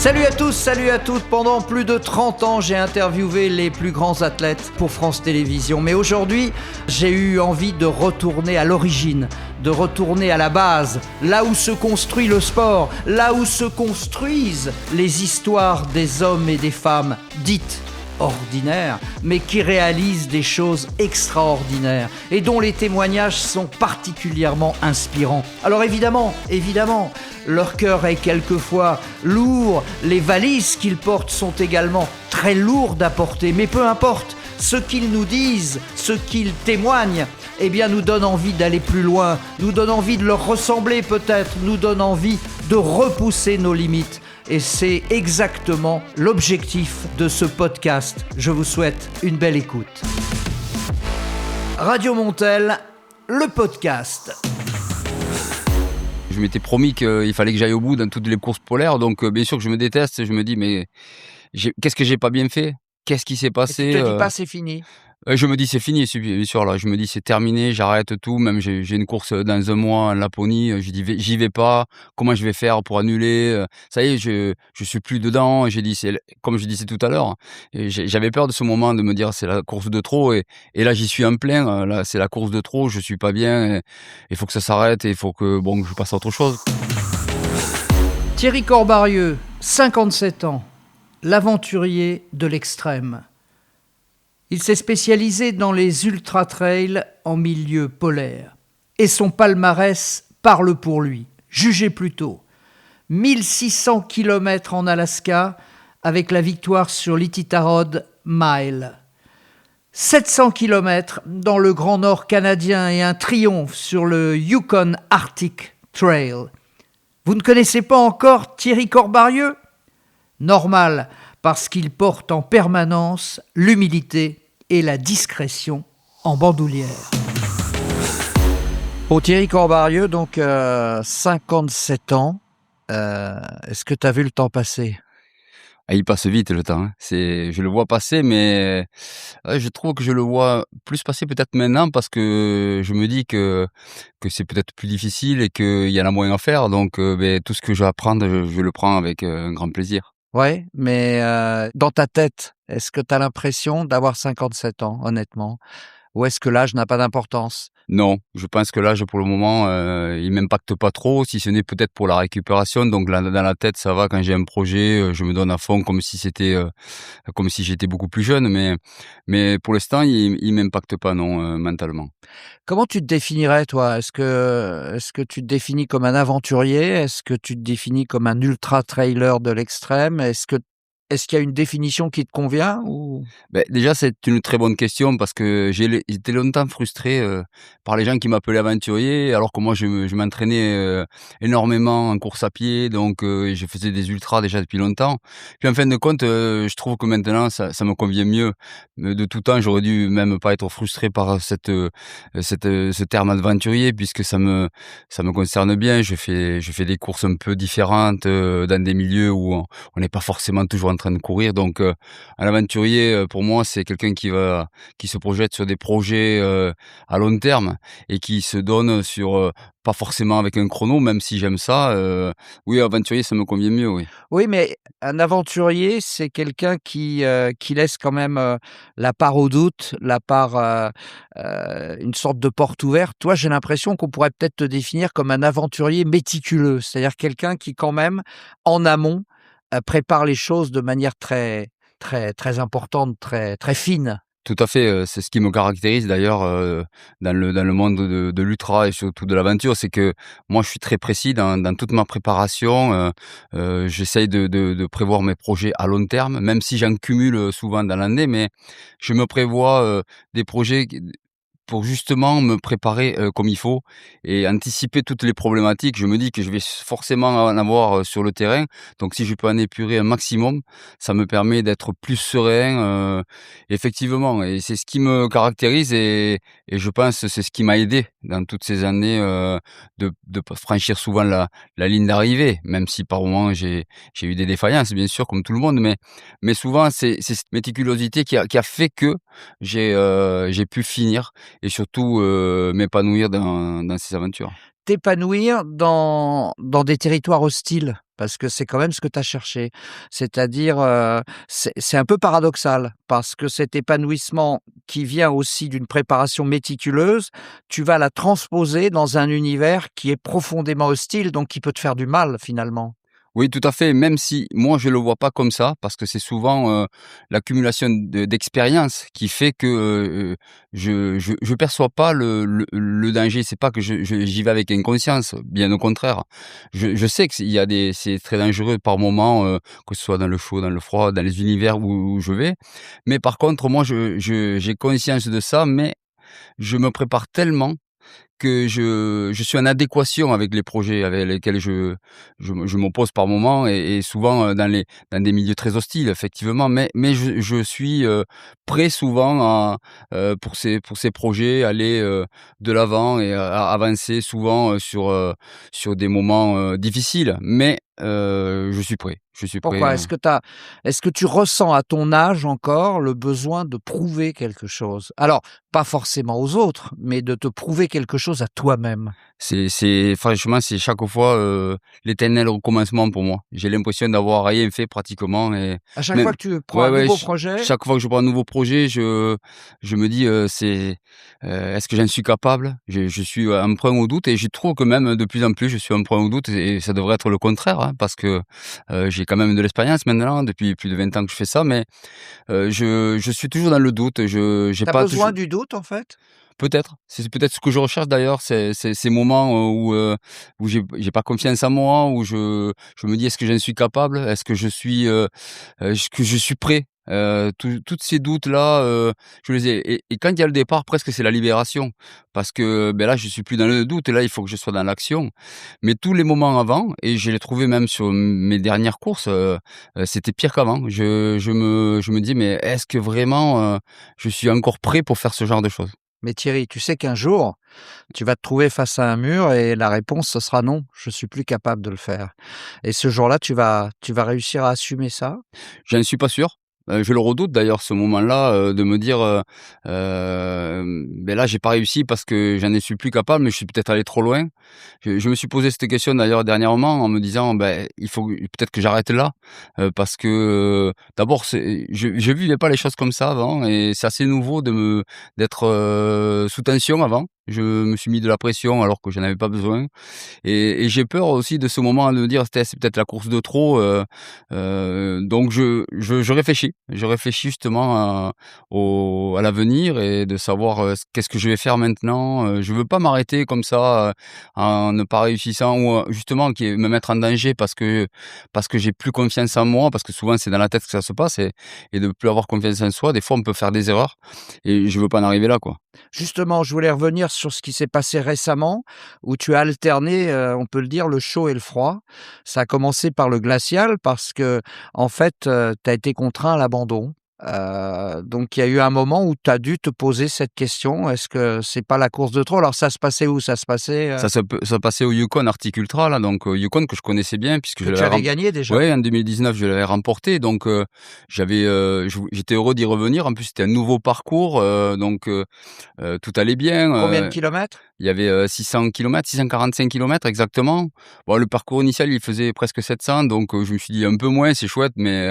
Salut à tous, salut à toutes. Pendant plus de 30 ans, j'ai interviewé les plus grands athlètes pour France Télévisions. Mais aujourd'hui, j'ai eu envie de retourner à l'origine, de retourner à la base, là où se construit le sport, là où se construisent les histoires des hommes et des femmes dites ordinaires, mais qui réalisent des choses extraordinaires et dont les témoignages sont particulièrement inspirants. Alors évidemment, leur cœur est quelquefois lourd, les valises qu'ils portent sont également très lourdes à porter, mais peu importe, ce qu'ils nous disent, ce qu'ils témoignent, eh bien nous donne envie d'aller plus loin, nous donne envie de leur ressembler peut-être, nous donne envie de repousser nos limites. Et c'est exactement l'objectif de ce podcast. Je vous souhaite une belle écoute. Radio Montel, le podcast. Je m'étais promis qu'il fallait que j'aille au bout dans toutes les courses polaires, donc bien sûr que je me déteste, je me dis mais qu'est-ce que j'ai pas bien fait ? Qu'est-ce qui s'est passé ? Et tu te dis pas c'est fini ? Je me dis c'est fini, bien sûr là, je me dis c'est terminé, j'arrête tout, même j'ai une course dans un mois en Laponie, je dis j'y vais pas, comment je vais faire pour annuler ? Ça y est, je suis plus dedans, j'ai dit comme je disais tout à l'heure, et j'avais peur de ce moment de me dire c'est la course de trop, et là j'y suis en plein, là c'est la course de trop, je suis pas bien, il faut que ça s'arrête, et il faut que je passe à autre chose. Thierry Corbarieux, 57 ans, l'aventurier de l'extrême. Il s'est spécialisé dans les ultra-trails en milieu polaire. Et son palmarès parle pour lui. Jugez plutôt. 1600 km en Alaska avec la victoire sur l'Iditarod Mile. 700 km dans le Grand Nord canadien et un triomphe sur le Yukon Arctic Trail. Vous ne connaissez pas encore Thierry Corbarieux ? Normal, parce qu'il porte en permanence l'humilité et la discrétion en bandoulière. Pour Thierry Corbarieux, donc 57 ans, est-ce que tu as vu le temps passer ? Il passe vite le temps, hein. Je le vois passer, mais je trouve que je le vois plus passer peut-être maintenant parce que je me dis que c'est peut-être plus difficile et qu'il y en a moins à faire. Donc tout ce que je vais apprendre, je le prends avec un grand plaisir. Ouais, mais dans ta tête, est-ce que tu as l'impression d'avoir 57 ans, honnêtement ? Ou est-ce que l'âge n'a pas d'importance ? Non, je pense que l'âge pour le moment, il m'impacte pas trop, si ce n'est peut-être pour la récupération. Donc là, dans la tête, ça va. Quand j'ai un projet, je me donne à fond comme si j'étais beaucoup plus jeune. Mais pour l'instant, il m'impacte pas, non, mentalement. Comment tu te définirais, toi ? Est-ce que tu te définis comme un aventurier ? Est-ce que tu te définis comme un ultra-trailer de l'extrême ? Est-ce qu'il y a une définition qui te convient ou... Déjà, c'est une très bonne question parce que j'étais longtemps frustré par les gens qui m'appelaient aventurier, alors que moi, je m'entraînais énormément en course à pied, donc je faisais des ultras déjà depuis longtemps. Puis en fin de compte, je trouve que maintenant, ça me convient mieux. De tout temps, j'aurais dû même pas être frustré par ce terme aventurier, puisque ça me concerne bien. Je fais des courses un peu différentes dans des milieux où on n'est pas forcément toujours en train de courir. Donc un aventurier, pour moi, c'est quelqu'un qui se projette sur des projets à long terme et qui se donne sur pas forcément avec un chrono, même si j'aime ça. Oui, aventurier, ça me convient mieux, oui. Oui, mais un aventurier, c'est quelqu'un qui laisse quand même la part au doute, la part, une sorte de porte ouverte. Toi, j'ai l'impression qu'on pourrait peut-être te définir comme un aventurier méticuleux, c'est-à-dire quelqu'un qui, quand même, en amont, prépare les choses de manière très, très, très importante, très, très fine. Tout à fait, c'est ce qui me caractérise d'ailleurs dans le monde de l'ultra et surtout de l'aventure, c'est que moi je suis très précis dans toute ma préparation. J'essaye de prévoir mes projets à long terme, même si j'en cumule souvent dans l'année, mais je me prévois des projets pour justement me préparer comme il faut et anticiper toutes les problématiques. Je me dis que je vais forcément en avoir sur le terrain, donc si je peux en épurer un maximum, ça me permet d'être plus serein, effectivement, et c'est ce qui me caractérise, et je pense que c'est ce qui m'a aidé dans toutes ces années de franchir souvent la ligne d'arrivée, même si par moments j'ai eu des défaillances, bien sûr, comme tout le monde, mais souvent c'est cette méticulosité qui a fait que j'ai pu finir et surtout m'épanouir dans ces aventures. t'épanouir dans des territoires hostiles, parce que c'est quand même ce que tu as cherché. C'est-à-dire, c'est un peu paradoxal parce que cet épanouissement qui vient aussi d'une préparation méticuleuse, tu vas la transposer dans un univers qui est profondément hostile, donc qui peut te faire du mal finalement. Oui, tout à fait, même si moi je le vois pas comme ça, parce que c'est souvent, l'accumulation d'expériences qui fait que, je perçois pas le danger. C'est pas que j'y vais avec inconscience, bien au contraire. Je sais que c'est très dangereux par moments, que ce soit dans le chaud, dans le froid, dans les univers où je vais. Mais par contre, moi j'ai conscience de ça, mais je me prépare tellement que je suis en adéquation avec les projets avec lesquels je m'oppose par moment et souvent, dans des milieux très hostiles effectivement, mais je suis, prêt souvent à, pour ces projets, aller, de l'avant et à avancer souvent, sur des moments, difficiles. Mais, je suis prêt, Pourquoi? Est-ce que tu ressens à ton âge encore le besoin de prouver quelque chose? Alors, pas forcément aux autres, mais de te prouver quelque chose à toi-même. C'est franchement, c'est chaque fois, l'éternel recommencement pour moi. J'ai l'impression d'avoir rien fait pratiquement et À chaque même fois que tu prends ouais, un ouais, nouveau projet, chaque fois que je prends un nouveau projet, je me dis, «Est-ce que j'en suis capable?» Je suis emprunt au doute et je trouve que même de plus en plus, je suis emprunt au doute et ça devrait être le contraire, hein, parce que, j'ai quand même de l'expérience maintenant, depuis plus de 20 ans que je fais ça, mais, je suis toujours dans le doute. Je j'ai tu as pas besoin toujours. du doute en fait? Peut-être, c'est peut-être ce que je recherche d'ailleurs, c'est ces moments, où j'ai pas confiance en moi, où je me dis: «Est-ce que j'en suis capable? Est-ce que je suis, est-ce que je suis prêt?» Toutes ces doutes-là, je les ai et quand il y a le départ, presque c'est la libération parce que, beh, là, je suis plus dans le doute, là, il faut que je sois dans l'action. Mais tous les moments avant et je l'ai trouvé même sur mes dernières courses, c'était pire qu'avant. Je me dis: «Mais est-ce que vraiment, je suis encore prêt pour faire ce genre de choses?» Mais Thierry, tu sais qu'un jour, tu vas te trouver face à un mur et la réponse, ce sera: «Non, je suis plus capable de le faire» et ce jour-là, tu vas réussir à assumer ça? J'en suis pas sûr. Je le redoute d'ailleurs ce moment-là, de me dire, «Beh, là j'ai pas réussi parce que j'en suis plus capable, mais je suis peut-être allé trop loin». Je me suis posé cette question d'ailleurs dernièrement en me disant: «Beh, il faut peut-être que j'arrête là». Parce que, d'abord je vivais pas les choses comme ça avant et c'est assez nouveau d'être, sous tension avant. Je me suis mis de la pression alors que j'en avais pas besoin. Et j'ai peur aussi de ce moment de me dire: C'est peut-être la course de trop», donc je réfléchis. Je réfléchis justement à l'avenir et de savoir, qu'est-ce que je vais faire maintenant? Je veux pas m'arrêter comme ça, en ne pas réussissant ou, justement me mettre en danger parce que j'ai plus confiance en moi, parce que souvent c'est dans la tête que ça se passe et de plus avoir confiance en soi, des fois on peut faire des erreurs et je veux pas en arriver là, quoi. Justement, je voulais revenir sur ce qui s'est passé récemment, où tu as alterné, on peut le dire, le chaud et le froid. Ça a commencé par le glacial parce que, en fait, tu as été contraint à l'abandon. Donc il y a eu un moment où tu as dû te poser cette question: «Est-ce que c'est pas la course de trop?» Alors ça se passait où? Ça se passait, Ça passait au Yukon Arctic Ultra là, donc Yukon que je connaissais bien puisque que je tu l'avais avais gagné déjà? ouais, en 2019 je l'avais remporté donc j'étais heureux d'y revenir. En plus, c'était un nouveau parcours, tout allait bien, Combien de kilomètres? il y avait, 600 kilomètres, 645 kilomètres exactement. Bon, le parcours initial, il faisait presque 700 donc je me suis dit: «Un peu moins, c'est chouette», mais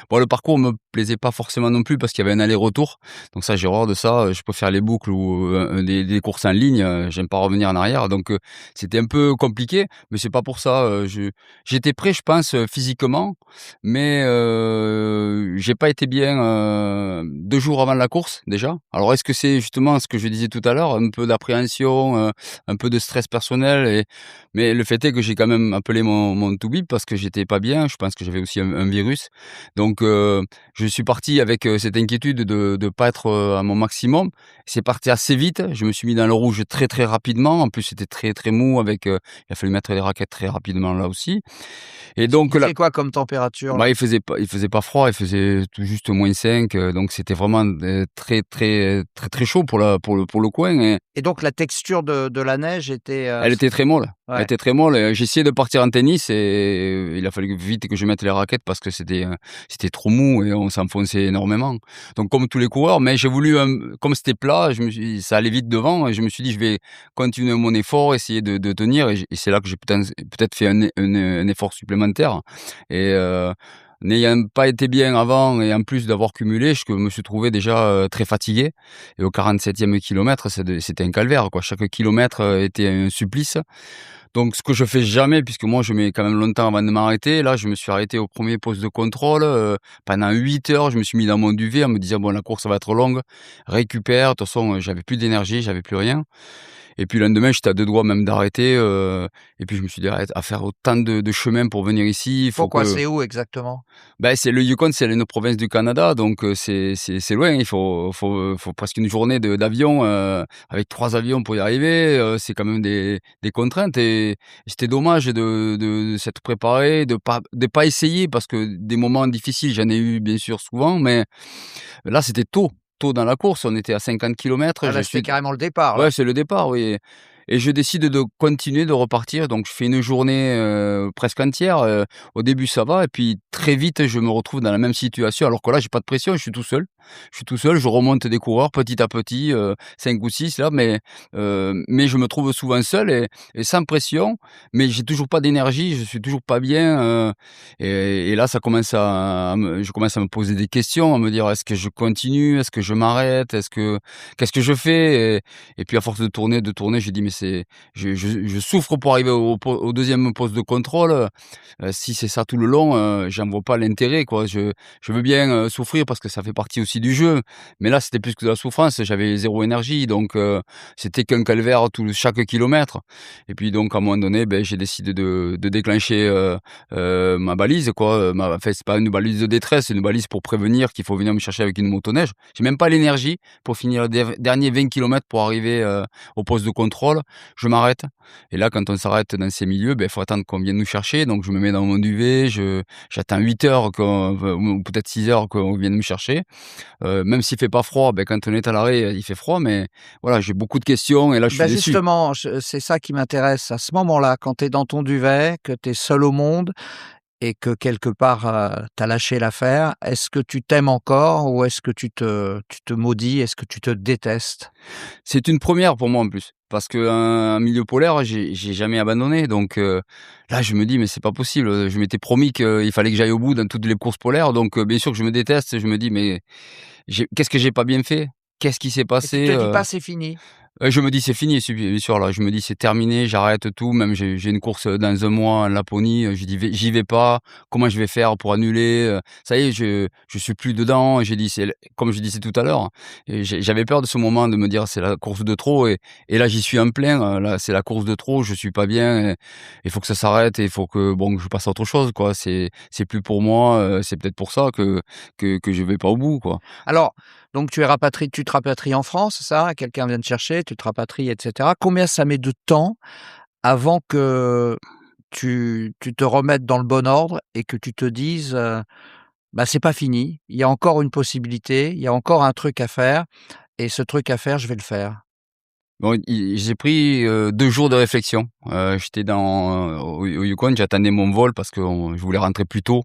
bon, le parcours me plaisait pas forcément non plus parce qu'il y avait un aller-retour. Donc ça, j'ai horreur de ça, je préfère les boucles ou des courses en ligne, j'aime pas revenir en arrière donc c'était un peu compliqué, mais c'est pas pour ça, j'étais prêt, je pense, physiquement, mais j'ai pas été bien, 2 jours avant la course déjà. Alors est-ce que c'est justement ce que je disais tout à l'heure, un peu d'appréhension, un peu de stress personnel mais le fait est que j'ai quand même appelé mon toubib parce que j'étais pas bien. Je pense que j'avais aussi un virus. Donc je suis parti avec, cette inquiétude de pas être, à mon maximum. C'est parti assez vite. Je me suis mis dans le rouge très, très rapidement. En plus, c'était très, très mou avec, il a fallu mettre les raquettes très rapidement là aussi Et donc Il là, fait quoi comme température là? bah, il faisait pas froid, il faisait tout juste -5, donc c'était vraiment, très, très, très, très chaud pour le coin. Et Et donc la texture de la neige était, elle était très molle. Elle ouais. était très molle, j'ai essayé de partir en tennis et il a fallu vite que je mette les raquettes parce que c'était trop mou et on s'enfonçait énormément. Donc comme tous les coureurs, mais j'ai voulu, comme c'était plat, ça allait vite devant et je me suis dit: «Je vais continuer mon effort, essayer de tenir» et c'est là que j'ai peut-être fait un effort supplémentaire et n'ayant pas été bien avant et en plus d'avoir cumulé, je me suis trouvé déjà, très fatigué et au 47e kilomètre, c'était un calvaire, quoi. Chaque kilomètre, était un supplice. Donc ce que je fais jamais puisque moi je mets quand même longtemps avant de m'arrêter. Là, je me suis arrêté au premier poste de contrôle, pendant 8 heures, je me suis mis dans mon duvet en me disant: «Bon, la course va être longue, récupère». De toute façon, j'avais plus d'énergie, j'avais plus rien et puis le lendemain, j'étais à 2 doigts même d'arrêter, et puis je me suis dit: «Arrête, à faire autant de chemin pour venir ici, il faut Pourquoi? que». C'est où exactement? Ben c'est le Yukon, c'est une province du Canada, donc c'est loin. Il faut presque une journée d'avion, avec 3 avions pour y arriver, c'est quand même des contraintes et c'était dommage de s'être préparé, de pas essayer parce que des moments difficiles, j'en ai eu bien sûr souvent, mais là, c'était tôt dans la course. On était à 50 kilomètres, Ah je là, c'était suis carrément le départ ouais, là? c'est le départ, oui et je décide de continuer, de repartir donc je fais une journée, presque entière, au début ça va et puis très vite je me retrouve dans la même situation alors que là j'ai pas de pression, je suis tout seul. Je suis tout seul, je remonte des coureurs petit à petit, 5 ou 6 là mais je me trouve souvent seul et sans pression, mais j'ai toujours pas d'énergie, je suis toujours pas bien, et là ça commence je commence à me poser des questions, à me dire: «Est-ce que je continue? Est-ce que je m'arrête? Qu'est-ce que je fais?» Et puis à force de tourner, j'ai dit: «Mais je souffre pour arriver au 2e poste de contrôle, si c'est ça tout le long, j'en vois pas l'intérêt quoi. Je veux bien, souffrir parce que ça fait partie aussi du jeu, mais là c'était plus que de la souffrance, j'avais 0 énergie donc c'était qu'un calvaire chaque kilomètre» et puis donc à un moment donné, beh, j'ai décidé de déclencher, ma balise quoi, enfin c'est pas une balise de détresse, c'est une balise pour prévenir qu'il faut venir me chercher avec une motoneige. J'ai même pas l'énergie pour finir les derniers 20 kilomètres pour arriver, au poste de contrôle. Je m'arrête et là, quand on s'arrête dans ces milieux, il faut attendre qu'on vienne nous chercher. Donc je me mets dans mon duvet, j'attends 8 heures ou peut-être 6 heures qu'on vienne me chercher. Même s'il fait pas froid, quand on est à l'arrêt, il fait froid, mais voilà, j'ai beaucoup de questions et là, je suis Bah, déçu. justement, c'est ça qui m'intéresse. À ce moment-là, quand tu es dans ton duvet, que tu es seul au monde et que quelque part, tu as lâché l'affaire, est-ce que tu t'aimes encore ou est-ce que tu te maudis? Est-ce que tu te détestes? C'est une première pour moi en plus, parce qu'un milieu polaire, j'ai jamais abandonné donc là je me dis: «Mais c'est pas possible, je m'étais promis qu'il fallait que j'aille au bout dans toutes les courses polaires donc bien sûr que je me déteste». Je me dis: «Mais qu'est-ce que j'ai pas bien fait? Qu'est-ce qui s'est Et tu passé?» te dis pas: «C'est fini»? Je me dis: «C'est fini, bien sûr là». Je me dis: «C'est terminé, j'arrête tout». Même j'ai une course, dans un mois en Laponie, je dis: «J'y vais pas. Comment je vais faire pour annuler?» Ça y est, je suis plus dedans. J'ai dit: «C'est l» comme je disais tout à l'heure et j'avais peur de ce moment de me dire: «C'est la course de trop» et là j'y suis en plein, là c'est la course de trop, je suis pas bien et il faut que ça s'arrête et il faut que bon, que je passe à autre chose quoi. C'est plus pour moi, c'est peut-être pour ça que je vais pas au bout quoi. Alors, donc tu te rapatries en France, c'est ça? Quelqu'un vient te chercher, tu te rapatries et cetera. Combien ça met de temps avant que tu te remettes dans le bon ordre et que tu te dises, «Bah, c'est pas fini, il y a encore une possibilité, il y a encore un truc à faire et ce truc à faire, je vais le faire»? Bon, j'ai pris, 2 jours de réflexion. J'étais au Yukon, j'attendais mon vol parce que je voulais rentrer plus tôt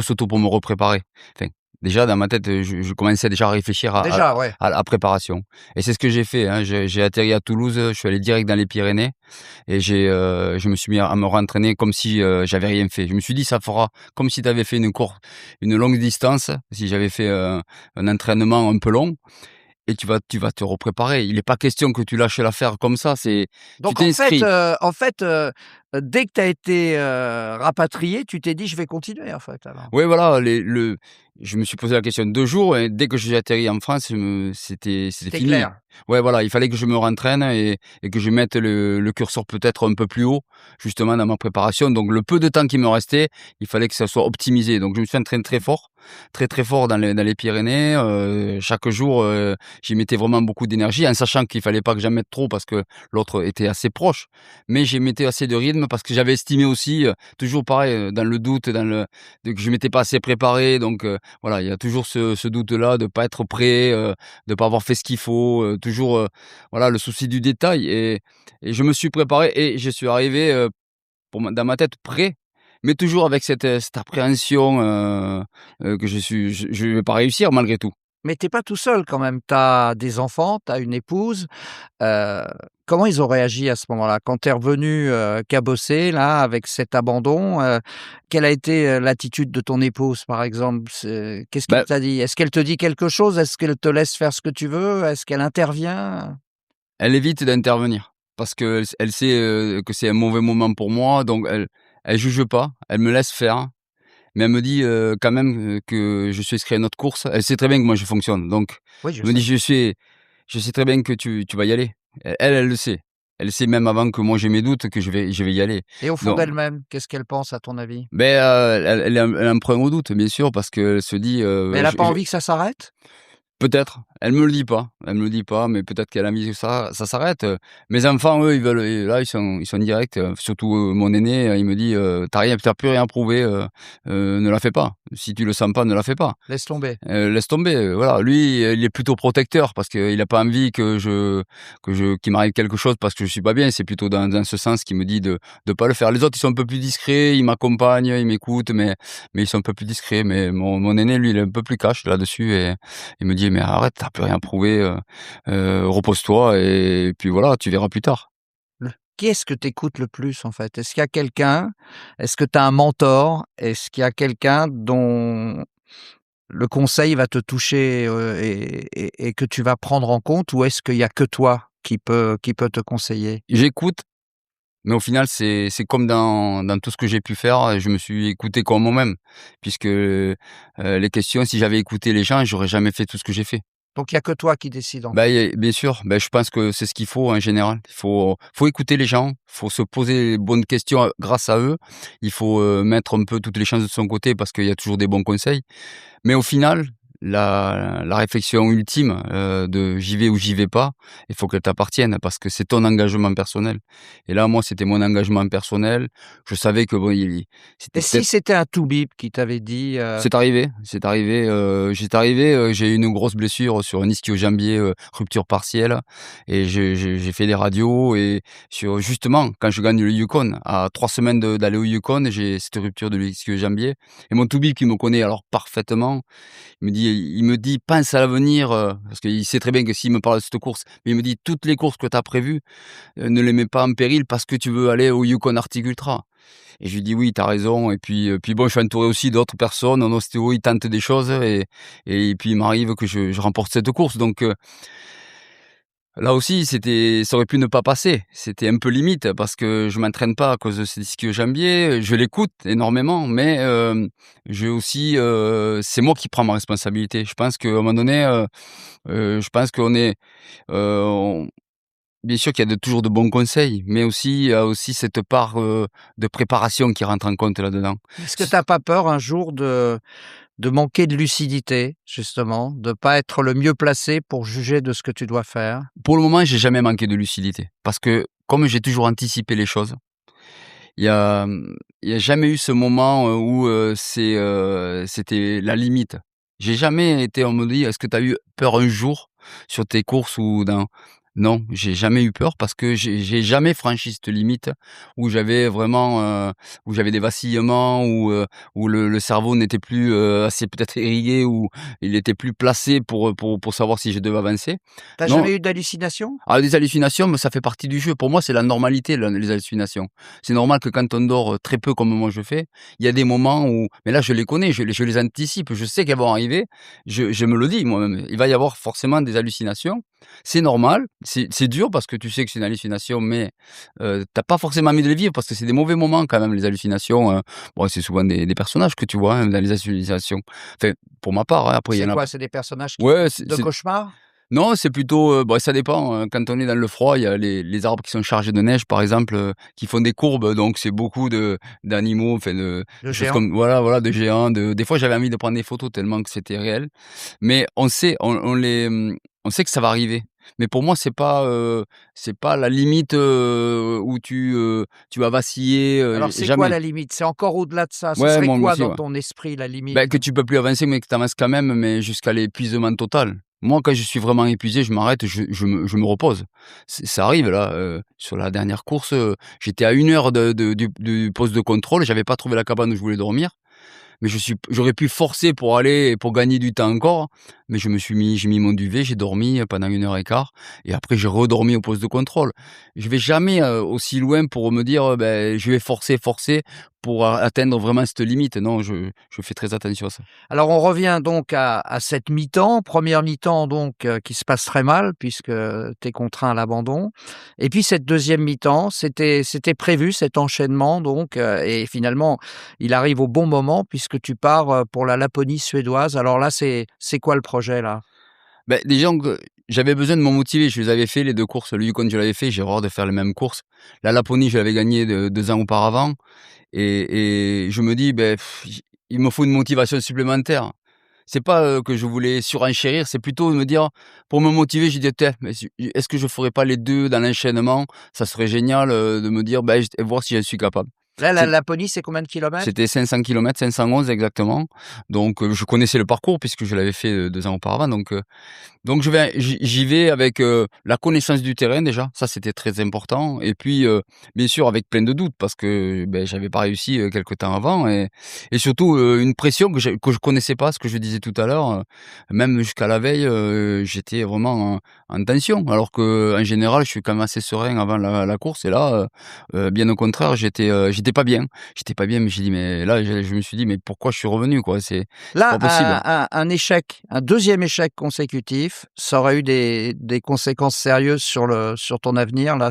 surtout pour me repréparer. Enfin, déjà dans ma tête, je commençais déjà à réfléchir Déjà, ouais. à la préparation et c'est ce que j'ai fait, hein. J'ai atterri à Toulouse, je suis allé direct dans les Pyrénées et je me suis mis à me rentraîner comme si, j'avais rien fait. Je me suis dit: «Ça fera comme si tu avais fait une longue distance, si j'avais fait, un entraînement un peu long et tu vas te repréparer. Il est pas question que tu lâches l'affaire comme ça, tu Donc t'inscris». dès que tu as été, rapatrié, tu t'es dit: «Je vais continuer» en fait alors? Oui, voilà, je me suis posé la question 2 jours et dès que j'ai atterri en France, c'était C'était fini. clair. Ouais, voilà, il fallait que je me rentraîne et que je mette le curseur peut-être un peu plus haut, justement dans ma préparation. Donc le peu de temps qui me restait, il fallait que ça soit optimisé. Donc je me suis entraîné très fort, très, très fort dans les Pyrénées. Chaque jour, j'y mettais vraiment beaucoup d'énergie en sachant qu'il fallait pas que j'en mette trop parce que l'autre était assez proche. Mais j'y mettais assez de rythme rythme parce que j'avais estimé aussi, toujours pareil, dans le doute, que je m'étais pas assez préparé donc voilà, il y a toujours ce doute-là de pas être prêt, de pas avoir fait ce qu'il faut, toujours, voilà, le souci du détail et je me suis préparé et je suis arrivé, dans ma tête prêt, mais toujours avec cette appréhension, que je vais pas réussir malgré tout. Mais t'es pas tout seul quand même, tu as des enfants, tu as une épouse. Heu, Comment ils ont réagi à ce moment-là? Quand tu es revenu, cabosser là, avec cet abandon, quelle a été, l'attitude de ton épouse, par exemple? Qu'est-ce qu'elle Bah, t'a dit? Est-ce qu'elle te dit quelque chose? Est-ce qu'elle te laisse faire ce que tu veux? Est-ce qu'elle intervient? elle évite d'intervenir parce qu'elle sait, que c'est un mauvais moment pour moi donc elle juge pas, elle me laisse faire, mais elle me dit, quand même, que je suis inscrit à une autre course. Elle sait très bien que moi je fonctionne donc Oui, je elle me dit: sais. Je sais très bien que tu vas y aller». Elle le sait. Elle sait même avant que moi j'ai mes doutes que je vais y aller. Et au fond Donc d'elle-même, qu'est-ce qu'elle pense à ton avis? elle a un prêt au doute, bien sûr, parce qu'elle se dit, Mais elle a pas envie que ça s'arrête? peut-être, elle me le dit pas, mais peut-être qu'elle a envie que ça s'arrête, mes enfants, eux, ils veulent là, ils sont directs, surtout, mon aîné, il me dit: Tu as plus rien prouvé, ne la fais pas. Si tu le sens pas, ne la fais pas». Laisse tomber. Laisse tomber, voilà. Lui, il est plutôt protecteur parce qu'il a pas envie qu'il m'arrive quelque chose parce que je suis pas bien. C'est plutôt dans ce sens qu'il me dit de pas le faire. Les autres, ils sont un peu plus discrets, ils m'accompagnent, ils m'écoutent, mais ils sont un peu plus discrets. Mais mon aîné, lui, il est un peu plus cash là-dessus et il me dit: «Mais arrête, tu plus rien prouvé, repose-toi et puis voilà, tu verras plus tard». Qui est-ce que tu écoutes le plus, en fait? Est-ce qu'il y a quelqu'un? Est-ce que tu as un mentor? Est-ce qu'il y a quelqu'un dont le conseil va te toucher, et que tu vas prendre en compte? Ou est-ce qu'il y a que toi qui peut te conseiller? J'écoute, mais au final, c'est comme dans tout ce que j'ai pu faire, je me suis écouté comme moi-même puisque, les questions, si j'avais écouté les gens, j'aurais jamais fait tout ce que j'ai fait. Donc il y a que toi qui décides, en Bah, fait. bien sûr, bah, je pense que c'est ce qu'il faut en général. Il faut écouter les gens, faut se poser les bonnes questions, grâce à eux. Il faut, mettre un peu toutes les chances de son côté parce qu'il y a toujours des bons conseils. Mais au final, la réflexion ultime, de j'y vais ou j'y vais pas, il faut qu'elle t'appartienne parce que c'est ton engagement personnel. Et là, moi, c'était mon engagement personnel. Je savais que bon, Et c'était si peut-être c'était un toubib qui t'avait dit, j'ai eu une grosse blessure sur un ischio-jambier, rupture partielle et j'ai fait des radios et justement, quand je gagne le Yukon, à 3 semaines d'aller au Yukon, j'ai cette rupture de l'ischio-jambier et mon toubib qui me connaît alors parfaitement, il me dit: «Pense à l'avenir», parce qu'il sait très bien que s'il me parle de cette course, mais il me dit: «Toutes les courses que tu as prévues, ne les mets pas en péril parce que tu veux aller au Yukon Arctic Ultra». Et je lui dis: «Oui, tu as raison» et puis bon, je suis entouré aussi d'autres personnes en ostéo, ils tentent des choses et puis il m'arrive que je remporte cette course donc là aussi ça aurait pu ne pas passer. C'était un peu limite parce que je m'entraîne pas à cause de cet ischio-jambier, je l'écoute énormément mais j'ai aussi, c'est moi qui prends ma responsabilité. Je pense qu'à un moment donné, je pense qu'on est, on bien sûr qu'il y a toujours de bons conseils, mais aussi il y a aussi cette part, de préparation qui rentre en compte là-dedans. est-ce que tu as pas peur un jour de manquer de lucidité, justement, de pas être le mieux placé pour juger de ce que tu dois faire? Pour le moment, j'ai jamais manqué de lucidité parce que comme j'ai toujours anticipé les choses, il y a, il y a jamais eu ce moment, où, c'était la limite. J'ai jamais été on me dit: «Est-ce que tu as eu peur un jour sur tes courses ou dans?» Non, j'ai jamais eu peur parce que j'ai jamais franchi cette limite où j'avais vraiment, où j'avais des vacillements, où le cerveau n'était plus, assez peut-être irrigué, ou il était plus placé pour savoir si je devais avancer. Tu as Non. jamais eu d'hallucination? Ah, les hallucinations, mais ça fait partie du jeu. Pour moi, c'est la normalité, les hallucinations. C'est normal que quand on dort, très peu comme moi je fais, il y a des moments où mais là, je les connais, je les anticipe, je sais qu'elles vont arriver. Je me le dis moi-même, il va y avoir forcément des hallucinations. C'est normal, c'est dur parce que tu sais que c'est une hallucination, mais tu pas forcément envie de les vivre parce que c'est des mauvais moments quand même, les hallucinations, bon, c'est souvent des personnages que tu vois, hein, dans les hallucinations. Enfin, pour ma part, hein, après il y C'est en a quoi? C'est des personnages qui ouais, de cauchemars? non, c'est plutôt, bah, ça dépend, quand on est dans le froid, il y a les arbres qui sont chargés de neige, par exemple, qui font des courbes, donc c'est beaucoup d'animaux, enfin De de choses géants? comme voilà, de géants, des fois, j'avais envie de prendre des photos tellement que c'était réel, mais on sait que ça va arriver. Mais pour moi, c'est pas la limite, où tu vas vaciller, Alors c'est quoi jamais. la limite? C'est encore au-delà de ça? Ce Ouais, serait moi quoi aussi, dans ouais. ton esprit la limite? Bah, que tu peux plus avancer, mais que tu avances quand même, mais jusqu'à l'épuisement total. Moi, quand je suis vraiment épuisé, je m'arrête, je me repose. Ça arrive là, sur la dernière course, j'étais à 1 heure du poste de contrôle, j'avais pas trouvé la cabane où je voulais dormir. Mais j'aurais pu forcer pour aller pour gagner du temps encore, mais j'ai mis mon duvet, j'ai dormi pendant 1 heure et quart et après j'ai redormi au poste de contrôle. Je vais jamais, aussi loin pour me dire, je vais forcer pour atteindre vraiment cette limite. Non, je fais très attention à ça. Alors on revient donc à cette mi-temps, première mi-temps donc qui se passe très mal puisque tu es contraint à l'abandon et puis cette deuxième mi-temps, c'était prévu cet enchaînement donc et finalement il arrive au bon moment puisque tu pars, pour la Laponie suédoise. Alors là, c'est quoi le projet là? Déjà que j'avais besoin de me motiver, je les avais fait les 2 courses. Le Yukon, je l'avais fait, j'ai horreur de faire les mêmes courses. La Laponie, je l'avais gagnée de 2 ans auparavant et je me dis: il me faut une motivation supplémentaire». C'est pas, que je voulais surenchérir, c'est plutôt me dire pour me motiver, j'ai dit: «Tiens, mais si est-ce que je ferais pas les 2 dans l'enchaînement? Ça serait génial, de me dire, voir si j'en suis capable». Là, la C'est Laponie, c'est combien de kilomètres? C'était 500 kilomètres, 511 exactement. Donc, je connaissais le parcours puisque je l'avais fait, 2 ans auparavant. Donc j'y vais avec, la connaissance du terrain déjà, ça c'était très important et puis, bien sûr avec plein de doutes parce que, j'avais pas réussi, quelque temps avant et surtout, une pression que je connaissais pas, ce que je disais tout à l'heure, même jusqu'à la veille, j'étais vraiment en tension alors qu'en général je suis quand même assez serein avant la course et là, bien au contraire j'étais pas bien. J'étais pas bien mais j'ai dit: «Mais» là je me suis dit: «Mais pourquoi je suis revenu quoi? C'est Là, pas possible». un échec, un deuxième échec consécutif, ça aurait eu des conséquences sérieuses sur ton avenir là,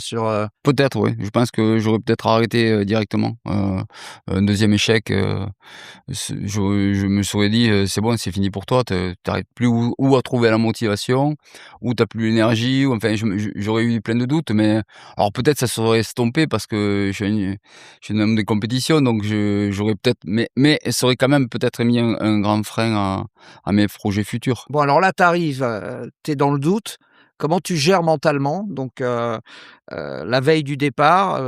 Peut-être oui, je pense que j'aurais peut-être arrêté, directement, un 2e échec, je me serais dit: «C'est bon, c'est fini pour toi, tu plus où à trouver la motivation, où tu as plus l'énergie», ou enfin j'aurais eu plein de doutes, mais alors peut-être ça serait estompé parce que je suis un homme de compétition donc j'aurais peut-être mais ça aurait quand même peut-être mis un grand frein à mes projets futurs. bon alors là tu arrives, tu es dans le doute. Comment tu gères mentalement donc la veille du départ,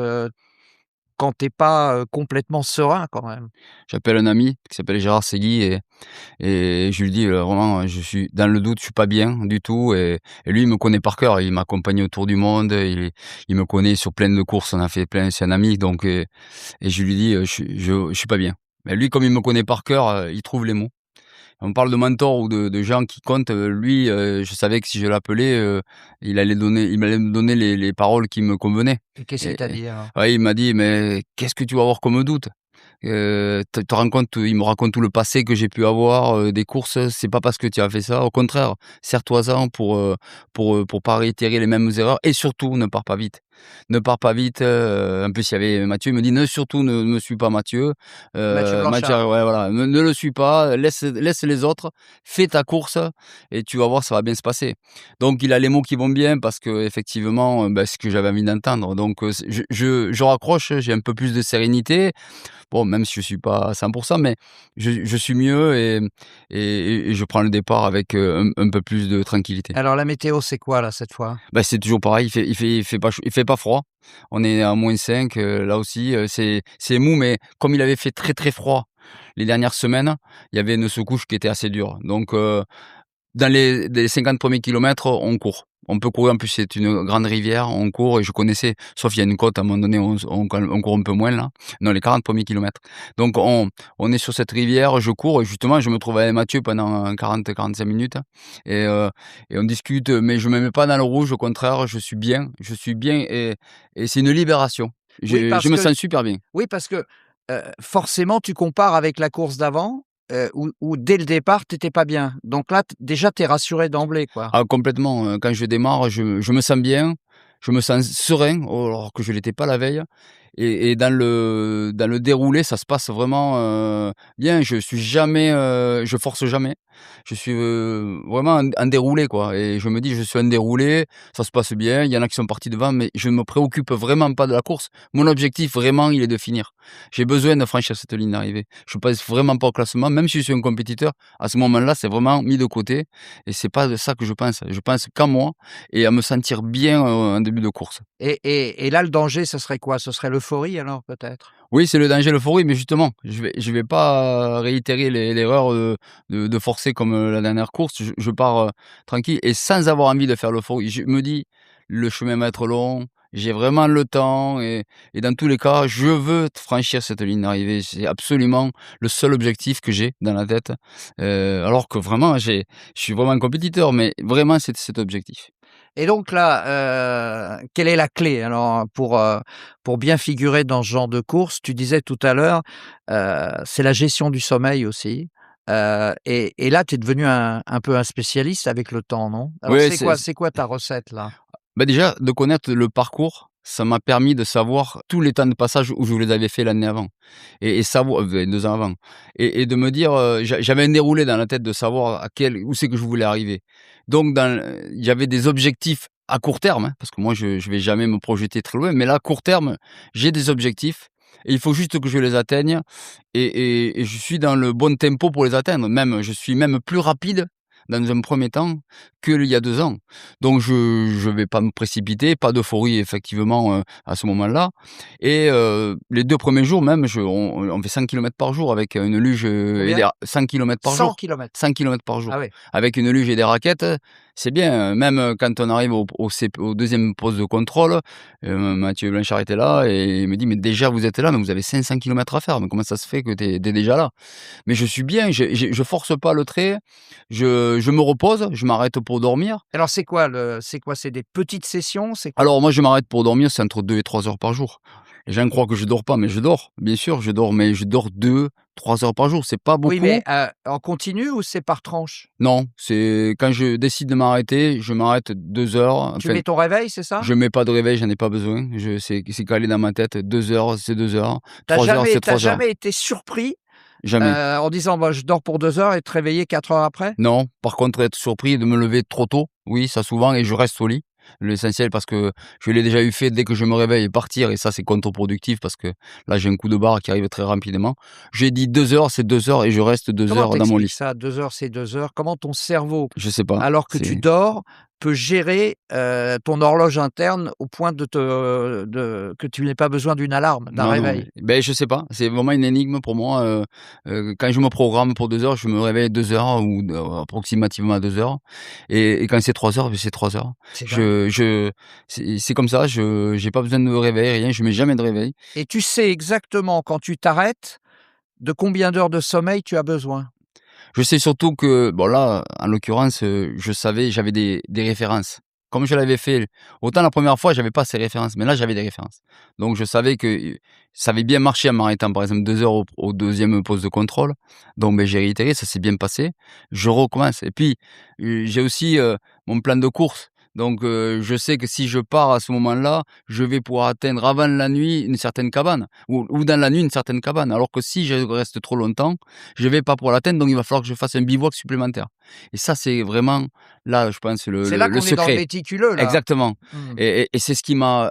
quand tu es pas, complètement serein quand même? J'appelle un ami qui s'appelle Gérard Segui et je lui dis, vraiment, je suis dans le doute, je suis pas bien du tout et lui, il me connaît par cœur. Il m'a accompagné autour du monde, il me connaît sur plein de courses, on a fait plein, c'est un ami donc et je lui dis, «Je suis pas bien». Mais lui, comme il me connaît par cœur, il trouve les mots. On parle de mentors ou de gens qui comptent, lui, je savais que si je l'appelais, il allait me donner les paroles qui me convenaient Et qu'est-ce qu'il et t'a dit alors? ouais, il m'a dit: «Mais qu'est-ce que tu vas avoir comme doute? Tu te rends compte?» Il me raconte tout le passé que j'ai pu avoir, des courses, c'est pas parce que tu as fait ça, au contraire, serre-toi-en pour pas réitérer les mêmes erreurs et surtout ne pars pas vite. Ne pars pas vite, en plus il y avait Mathieu, il me dit: surtout ne suis pas Mathieu, Mathieu Mathieu» Blanchard. ouais voilà, «Ne le suis pas, laisse les autres, fais ta course et tu vas voir, ça va bien se passer». Donc il a les mots qui vont bien parce qu'effectivement, c'est ce que j'avais envie d'entendre donc c je raccroche, j'ai un peu plus de sérénité. Bon, même si je suis pas à 100 mais je suis mieux et je prends le départ avec, un peu plus de tranquillité. Alors la météo, c'est quoi là cette fois? C'est toujours pareil, il fait pas froid. On est à -5, là aussi, c'est mou, mais comme il avait fait très, très froid les dernières semaines, il y avait une secouche qui était assez dure. Donc dans les 50 premiers kilomètres, on court. On peut courir, en plus c'est une grande rivière, on court et je connaissais, sauf il y a une côte à un moment donné, on court un peu moins là. Non, les 40 premiers kilomètres. Donc on est sur cette rivière, je cours et justement je me trouve avec Mathieu pendant 40-45 minutes et heu et on discute, mais je me mets pas dans le rouge, au contraire, je suis bien et c'est une libération. Oui Je parce me que sens super bien. Oui, parce que, forcément, tu compares avec la course d'avant, où dès le départ, tu étais pas bien. Donc là, déjà, tu es rassuré d'emblée, quoi. Ah complètement, quand je démarre, je me sens bien, je me sens serein, alors que je l'étais pas la veille et dans le déroulé, ça se passe vraiment, bien. Je suis jamais, je force jamais. Je suis, vraiment en déroulé, quoi, et je me dis: «Je suis en déroulé, ça se passe bien». Il y en a qui sont partis devant, mais je ne me préoccupe vraiment pas de la course. Mon objectif, vraiment, il est de finir. J'ai besoin de franchir cette ligne d'arrivée. Je pense vraiment pas au classement, même si je suis un compétiteur, à ce moment-là, c'est vraiment mis de côté et c'est pas de ça que je pense. Je pense qu'à moi et à me sentir bien, en début de course. Et là, le danger, ce serait quoi? Ce serait l'euphorie alors peut-être? Oui, c'est le danger, l'euphorie, mais justement, je vais pas réitérer l'erreur, de forcer comme, la dernière course. Je pars, tranquille et sans avoir envie de faire l'euphorie. Je me dis: «Le chemin va être long, j'ai vraiment le temps et dans tous les cas, je veux franchir cette ligne d'arrivée». C'est absolument le seul objectif que j'ai dans la tête, alors que vraiment je suis vraiment un compétiteur, mais vraiment c'est cet objectif. Et donc là, quelle est la clé alors pour bien figurer dans ce genre de course? Tu disais tout à l'heure, c'est la gestion du sommeil aussi, et là, tu es devenu un peu un spécialiste avec le temps, non? Alors Oui, c'est quoi ta recette là? bah, déjà, de connaître le parcours, ça m'a permis de savoir tous les temps de passage où je les avais fait l'année avant et savoir 2 ans avant et de me dire, j'avais un déroulé dans la tête de savoir à quel où c'est que je voulais arriver. Donc il y avait des objectifs à court terme, hein, parce que moi je vais jamais me projeter très loin, mais là, à court terme, j'ai des objectifs et il faut juste que je les atteigne et je suis dans le bon tempo pour les atteindre. Même, je suis même plus rapide dans un premier temps qu'il y a 2 ans. Donc je vais pas me précipiter, pas d'euphorie effectivement, à ce moment-là et les 2 premiers jours même on fait 100 kilomètres par jour avec une luge, et Combien? des 100 kilomètres par 100 jour. kilomètres. 100 kilomètres par Ah jour. oui. Avec une luge et des raquettes, c'est bien, même, quand on arrive au 2e poste de contrôle, Mathieu Blanchard était là et il me dit: «Mais déjà vous êtes là, mais vous avez 500 kilomètres à faire, mais comment ça se fait que tu es déjà là?» Mais je suis bien, je force pas le trait, je me repose, je m'arrête pour dormir. Alors c'est quoi? C'est des petites sessions? C'est quoi? Alors moi, je m'arrête pour dormir, c'est entre 2 et 3 heures par jour. Les gens croient que je dors pas, mais je dors. Bien sûr, je dors, mais je dors 2, 3 heures par jour. C'est pas Oui, mais beaucoup. en continu ou c'est par tranche? Non, c'est quand je décide de m'arrêter, je m'arrête 2 heures. Tu Enfin, mets ton réveil, c'est ça? je mets pas de réveil, j'en ai pas besoin. C'est calé dans ma tête. 2 heures, c'est 2 heures. T'as 3 heures, jamais c'est tu 3 heures. jamais été surpris, Jamais. en disant: «Bah, je dors pour 2 heures» et te réveiller 4 heures après? Non, par contre, être surpris de me lever trop tôt, oui, ça souvent et je reste au lit. L'essentiel parce que je l'ai déjà eu fait dès que je me réveille partir et ça c'est contre-productif parce que là j'ai un coup de barre qui arrive très rapidement. J'ai dit 2 heures, c'est 2 heures et je reste 2 Comment heures dans mon t'expliques lit. ça? 2 heures, c'est 2 heures. Comment ton cerveau, Je sais pas, alors que tu c'est dors, peut gérer, ton horloge interne au point que tu n'aies pas besoin d'une alarme, d'un non, non, réveil? je sais pas, c'est vraiment une énigme pour moi, quand je me programme pour 2 heures, je me réveille 2 heures ou approximativement à 2 heures et quand c'est 3 heures, c'est 3 heures. C'est dingue. Je c'est comme ça, je j'ai pas besoin de réveil, rien, je mets jamais de réveil. Et tu sais exactement quand tu t'arrêtes, de combien d'heures de sommeil tu as besoin? Je sais surtout que, bon là, en l'occurrence, je savais, j'avais des références. Comme je l'avais fait, autant la première fois, j'avais pas ces références, mais là, j'avais des références. Donc je savais que, ça avait bien marché en m'arrêtant, par exemple, 2 heures au 2e poste de contrôle. Donc j'ai réitéré, ça s'est bien passé. Je recommence et puis, j'ai aussi, mon plan de course. Donc je sais que si je pars à ce moment-là, je vais pouvoir atteindre avant la nuit une certaine cabane ou dans la nuit une certaine cabane. Alors que si je reste trop longtemps, je vais pas pouvoir l'atteindre, donc il va falloir que je fasse un bivouac supplémentaire et ça, c'est vraiment là, je pense, le C'est le là le qu'on est dans le secret. méticuleux là. Exactement Mmh. et c'est ce qui m'a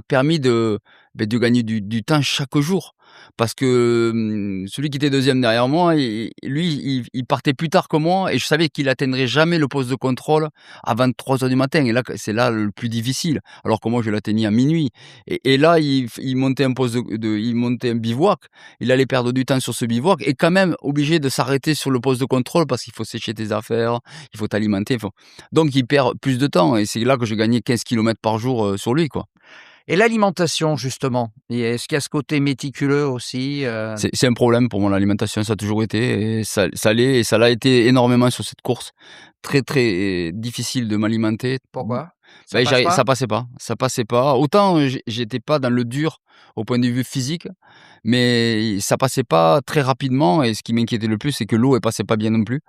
permis de gagner du temps chaque jour. Parce que, celui qui était 2e derrière moi, il partait plus tard que moi et je savais qu'il atteindrait jamais le poste de contrôle avant 3 heures du matin et là, c'est là le plus difficile. Alors que moi, je l'atteignais à minuit et là, il montait un poste il montait un bivouac. Il allait perdre du temps sur ce bivouac et quand même obligé de s'arrêter sur le poste de contrôle parce qu'il faut sécher tes affaires, il faut t'alimenter, donc il perd plus de temps et c'est là que je gagnais 15 kilomètres par jour, sur lui, quoi. Et l'alimentation justement? Et est-ce qu'il y a ce côté méticuleux aussi, C'est un problème pour moi l'alimentation, ça a toujours été et ça l'est et ça l'a été énormément sur cette course. Très, très difficile de m'alimenter. Pourquoi? Ça passe pas? Ça passait pas. Autant j'étais pas dans le dur au point de vue physique, mais ça passait pas très rapidement et ce qui m'inquiétait le plus, c'est que l'eau, elle passait pas bien non plus.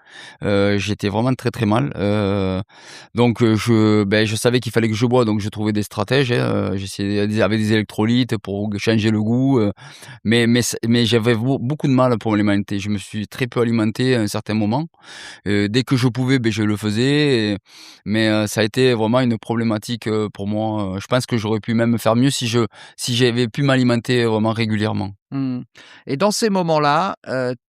J'étais vraiment très, très mal, donc je savais qu'il fallait que je bois, donc je trouvais des stratèges, hein, j'essayais avec des électrolytes pour changer le goût, mais j'avais beaucoup de mal pour m'alimenter. Je me suis très peu alimenté à un certain moment. Dès que je pouvais, je le faisais mais ça a été vraiment une problématique, pour moi, je pense que j'aurais pu même faire mieux si j'avais pu m'alimenter vraiment régulièrement. Mmh. Et dans ces moments-là,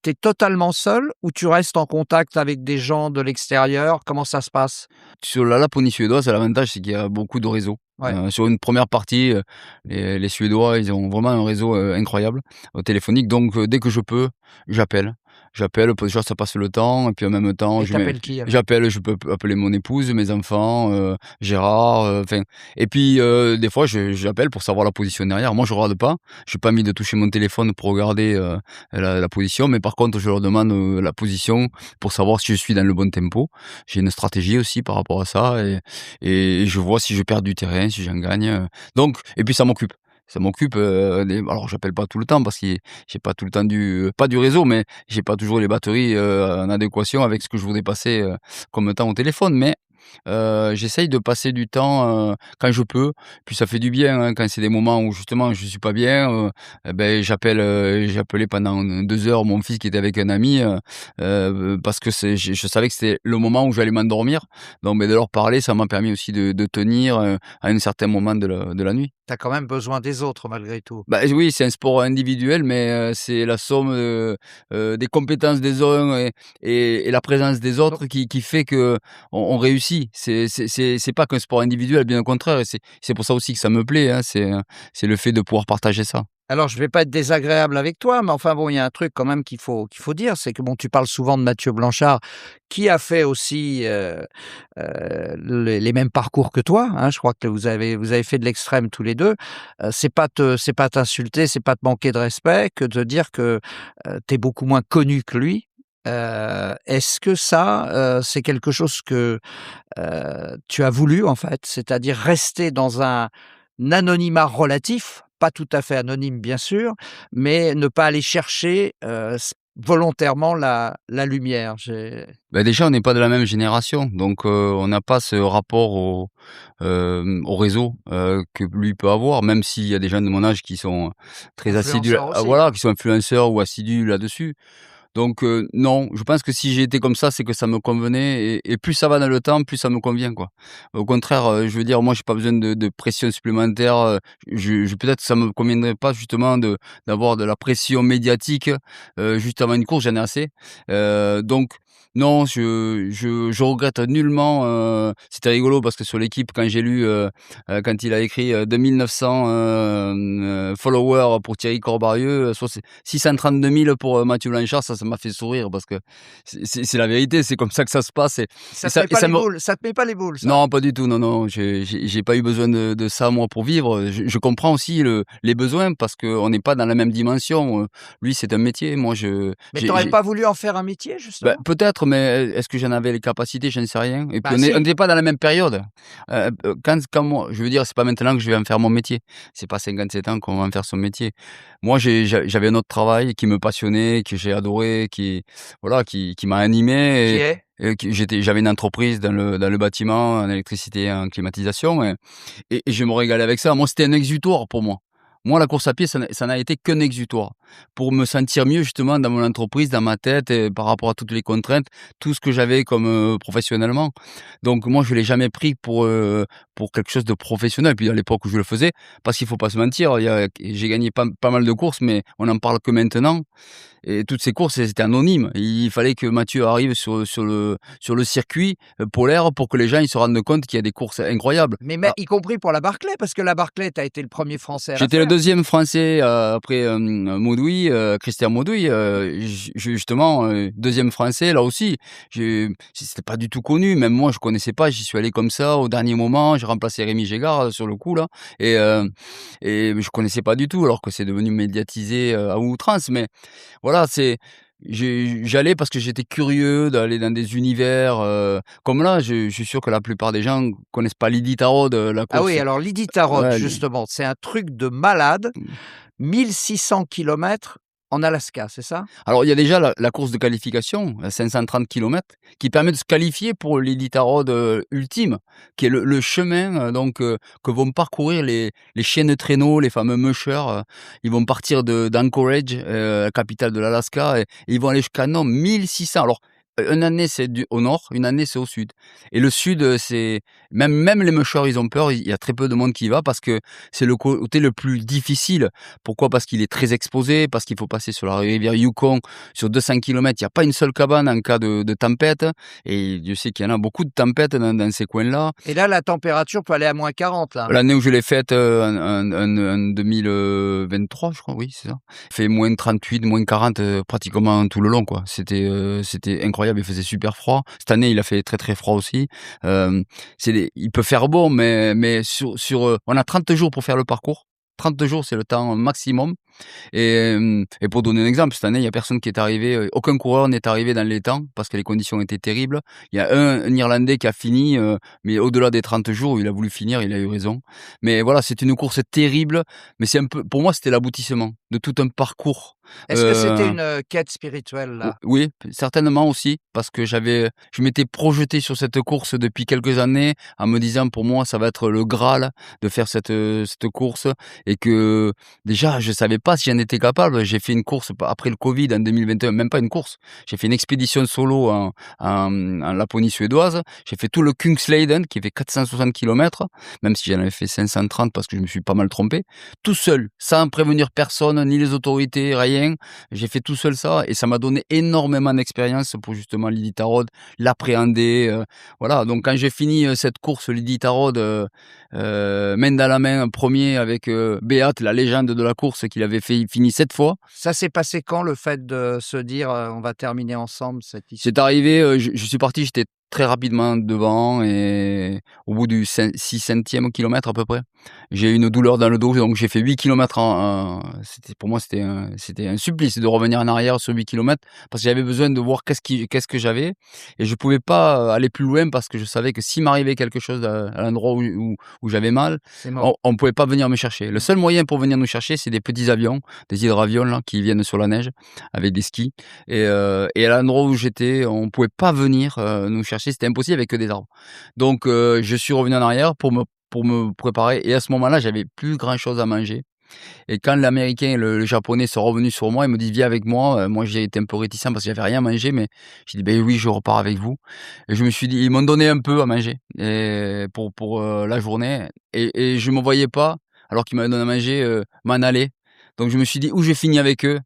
tu es totalement seul ou tu restes en contact avec des gens de l'extérieur? Comment ça se passe? Sur la Laponie suédoise, l'avantage, c'est qu'il y a beaucoup de réseaux. Ouais. Sur une première partie, les Suédois, ils ont vraiment un réseau, incroyable, téléphonique donc dès que je peux, j'appelle. J'appelle, déjà ça passe le temps et puis en même temps Et tu appelles qui alors? j'appelle, je peux appeler mon épouse, mes enfants, Gérard, enfin et puis, des fois j'appelle pour savoir la position derrière. Moi je regarde pas, j'ai pas envie de toucher mon téléphone pour regarder, la position, mais par contre je leur demande, la position pour savoir si je suis dans le bon tempo. J'ai une stratégie aussi par rapport à ça et je vois si je perds du terrain, si j'en gagne, donc et puis ça m'occupe. Ça m'occupe, alors j'appelle pas tout le temps parce que j'ai pas tout le temps pas du réseau, mais j'ai pas toujours les batteries, en adéquation avec ce que je voudrais passer, comme temps au téléphone, mais j'essaye de passer du temps, quand je peux. Puis ça fait du bien, hein, quand c'est des moments où justement je suis pas bien, j'ai appelé pendant 2 heures mon fils qui était avec un ami, parce que je savais que c'était le moment où j'allais m'endormir. Donc de leur parler, ça m'a permis aussi de tenir, à un certain moment de la nuit. Tu as quand même besoin des autres malgré tout. Bah, oui, c'est un sport individuel, mais c'est la somme, des compétences des uns et la présence des Donc autres qui fait qu'on on réussit. C'est pas qu'un sport individuel, bien au contraire et c'est pour ça aussi que ça me plaît, hein, c'est le fait de pouvoir partager ça. alors je vais pas être désagréable avec toi, mais enfin bon, il y a un truc quand même qu'il faut dire, c'est que bon, tu parles souvent de Mathieu Blanchard qui a fait aussi, les mêmes parcours que toi, hein. Je crois que vous avez fait de l'extrême tous les 2. C'est pas t'insulter, c'est pas te manquer de respect que de dire que, tu es beaucoup moins connu que lui. Est-ce que ça, c'est quelque chose que, tu as voulu en fait? C'est-à-dire rester dans un anonymat relatif, pas tout à fait anonyme bien sûr, mais ne pas aller chercher, volontairement la lumière. Bah, déjà, on n'est pas de la même génération, donc on n'a pas ce rapport au réseau, que lui peut avoir, même s'il y a des gens de mon âge qui sont très assidus Influenceur aussi. voilà, qui sont influenceurs ou assidus là-dessus. Donc non, je pense que si j'ai été comme ça, c'est que ça me convenait et plus ça va dans le temps, plus ça me convient, quoi. Au contraire, je veux dire, moi, j'ai pas besoin de pression supplémentaire, je peut-être que ça me conviendrait pas justement d'avoir de la pression médiatique, juste avant une course, j'en ai assez. Donc non, je regrette nullement, c'était rigolo parce que sur l'équipe quand j'ai lu, quand il a écrit, 2 900, followers pour Thierry Corbarieux, soit 632 000 pour, Mathieu Blanchard, ça m'a fait sourire parce que c'est la vérité, c'est comme ça que ça se passe Ça te met et pas ça les me boules ça te met pas les boules ça? non, pas du tout, non, non, j'ai pas eu besoin de ça moi pour vivre. Je comprends aussi les besoins parce qu'on n'est pas dans la même dimension, lui c'est un métier, moi Mais tu aurais pas voulu en faire un métier bah, justement? peut-être, mais est-ce que j'en avais les capacités? Je ne sais rien et puis Bah on si. n'était pas dans la même période. Quand moi je veux dire, c'est pas maintenant que je vais en faire mon métier. C'est pas 57 ans qu'on va en faire son métier. Moi, j'avais un autre travail qui me passionnait, que j'ai adoré, voilà, qui m'a Qui animé est? et j'avais une entreprise dans le bâtiment, en électricité et en climatisation et je me régalais avec ça. Moi, c'était un exutoire pour moi. Moi, la course à pied, ça n'a été qu'un exutoire pour me sentir mieux justement dans mon entreprise, dans ma tête et par rapport à toutes les contraintes, tout ce que j'avais comme, professionnellement. Donc moi, je l'ai jamais pris pour quelque chose de professionnel. Puis à l'époque où je le faisais, parce qu'il faut pas se mentir, j'ai gagné pas mal de courses, mais on n'en parle que maintenant. Et toutes ces courses, elles étaient anonymes. Il fallait que Mathieu arrive sur le circuit, polaire pour que les gens ils se rendent compte qu'il y a des courses incroyables. Mais y compris pour la Barclay, parce que la Barclay, tu as été le premier Français à la J'étais le faire. deuxième Français, après, Maudoui, Christian Maudoui, justement, 2e Français là aussi. C'était pas du tout connu, même moi je connaissais pas, j'y suis allé comme ça au dernier moment, j'ai remplacé Rémi Gégard, sur le coup là et je connaissais pas du tout alors que c'est devenu médiatisé, à outrance mais voilà, j'allais parce que j'étais curieux d'aller dans des univers, comme là, je suis sûr que la plupart des gens connaissent pas l'Iditarod, la Ah oui, course. alors l'Iditarod, Ouais, justement, c'est un truc de malade. mmh. 1600 kilomètres en Alaska, c'est ça? Alors il y a déjà la course de qualification à 530 kilomètres qui permet de se qualifier pour l'Iditarod, ultime, qui est le chemin, que vont parcourir les chiens de traîneau, les fameux mushers, ils vont partir d'Anchorage, la capitale de l'Alaska et ils vont aller jusqu'à Nome, 1600. Alors, une année c'est au nord, une année c'est au sud et le sud, c'est même les mushers, ils ont peur, il y a très peu de monde qui y va parce que c'est le côté le plus difficile. Pourquoi? Parce qu'il est très exposé, parce qu'il faut passer sur la rivière Yukon sur 200 kilomètres. Il y a pas une seule cabane en cas de tempête et Dieu sait qu'il y en a beaucoup de tempêtes dans ces coins-là. Et là, la température peut aller à -40 là? L'année où je l'ai faite, en 2023, je crois, oui, c'est ça. Il fait -38, -40, pratiquement tout le long, quoi. C'était incroyable, il faisait super froid. Cette année, il a fait très, très froid aussi. Il peut faire beau, mais on a 30 jours pour faire le parcours. 30 jours, c'est le temps maximum. Et pour donner un exemple, cette année, il y a personne qui est arrivé, aucun coureur n'est arrivé dans les temps parce que les conditions étaient terribles. Il y a un Irlandais qui a fini, mais au-delà des 30 jours, il a voulu finir, il a eu raison. Mais voilà, c'est une course terrible, mais c'est un peu pour moi, c'était l'aboutissement de tout un parcours. Est-ce que c'était une, quête spirituelle là? Oui, certainement aussi, parce que je m'étais projeté sur cette course depuis quelques années en me disant: «Pour moi, ça va être le graal de faire cette course» et que déjà, je savais pas si j'en étais capable. J'ai fait une course après le Covid en 2021, même pas une course. J'ai fait une expédition solo en Laponie suédoise. J'ai fait tout le Kungsleden qui fait 460 kilomètres, même si j'en avais fait 530 parce que je me suis pas mal trompé. Tout seul, sans prévenir personne, ni les autorités, rien. J'ai fait tout seul ça et ça m'a donné énormément d'expérience pour justement l'Iditarod, l'appréhender, voilà. Donc quand j'ai fini, cette course l'Iditarod, main dans la main, premier avec, Beat, la légende de la course qu'il avait fini 7 fois. Ça s'est passé quand le fait de se dire, «On va terminer ensemble cette C'est histoire»? arrivé, je suis parti, j'étais très rapidement devant et au bout du 600e kilomètre à peu près, j'ai eu une douleur dans le dos, donc j'ai fait 8 kilomètres c'était pour moi, c'était un supplice de revenir en arrière sur 8 kilomètres parce que j'avais besoin de voir qu'est-ce que j'avais et je pouvais pas, aller plus loin parce que je savais que s'il m'arrivait quelque chose à l'endroit où j'avais mal, C'est mort. on pouvait pas venir me chercher. Le seul moyen pour venir nous chercher, c'est des petits avions, des hydravions là qui viennent sur la neige avec des skis et à l'endroit où j'étais, on pouvait pas venir, nous chercher, c'était impossible avec que des arbres. Donc je suis revenu en arrière pour me préparer et à ce moment-là, j'avais plus grand chose à manger et quand l'américain et le japonais sont revenus sur moi, ils me disent: «Viens avec moi», moi j'ai été un peu réticent parce que j'avais rien à manger, mais j'ai dit: «Beh oui, je repars avec vous» et je me suis dit ils m'ont donné un peu à manger et pour la journée et je me voyais pas, alors qu'ils m'avaient donné à manger, m'en aller. Donc je me suis dit: «Ou je finis avec eux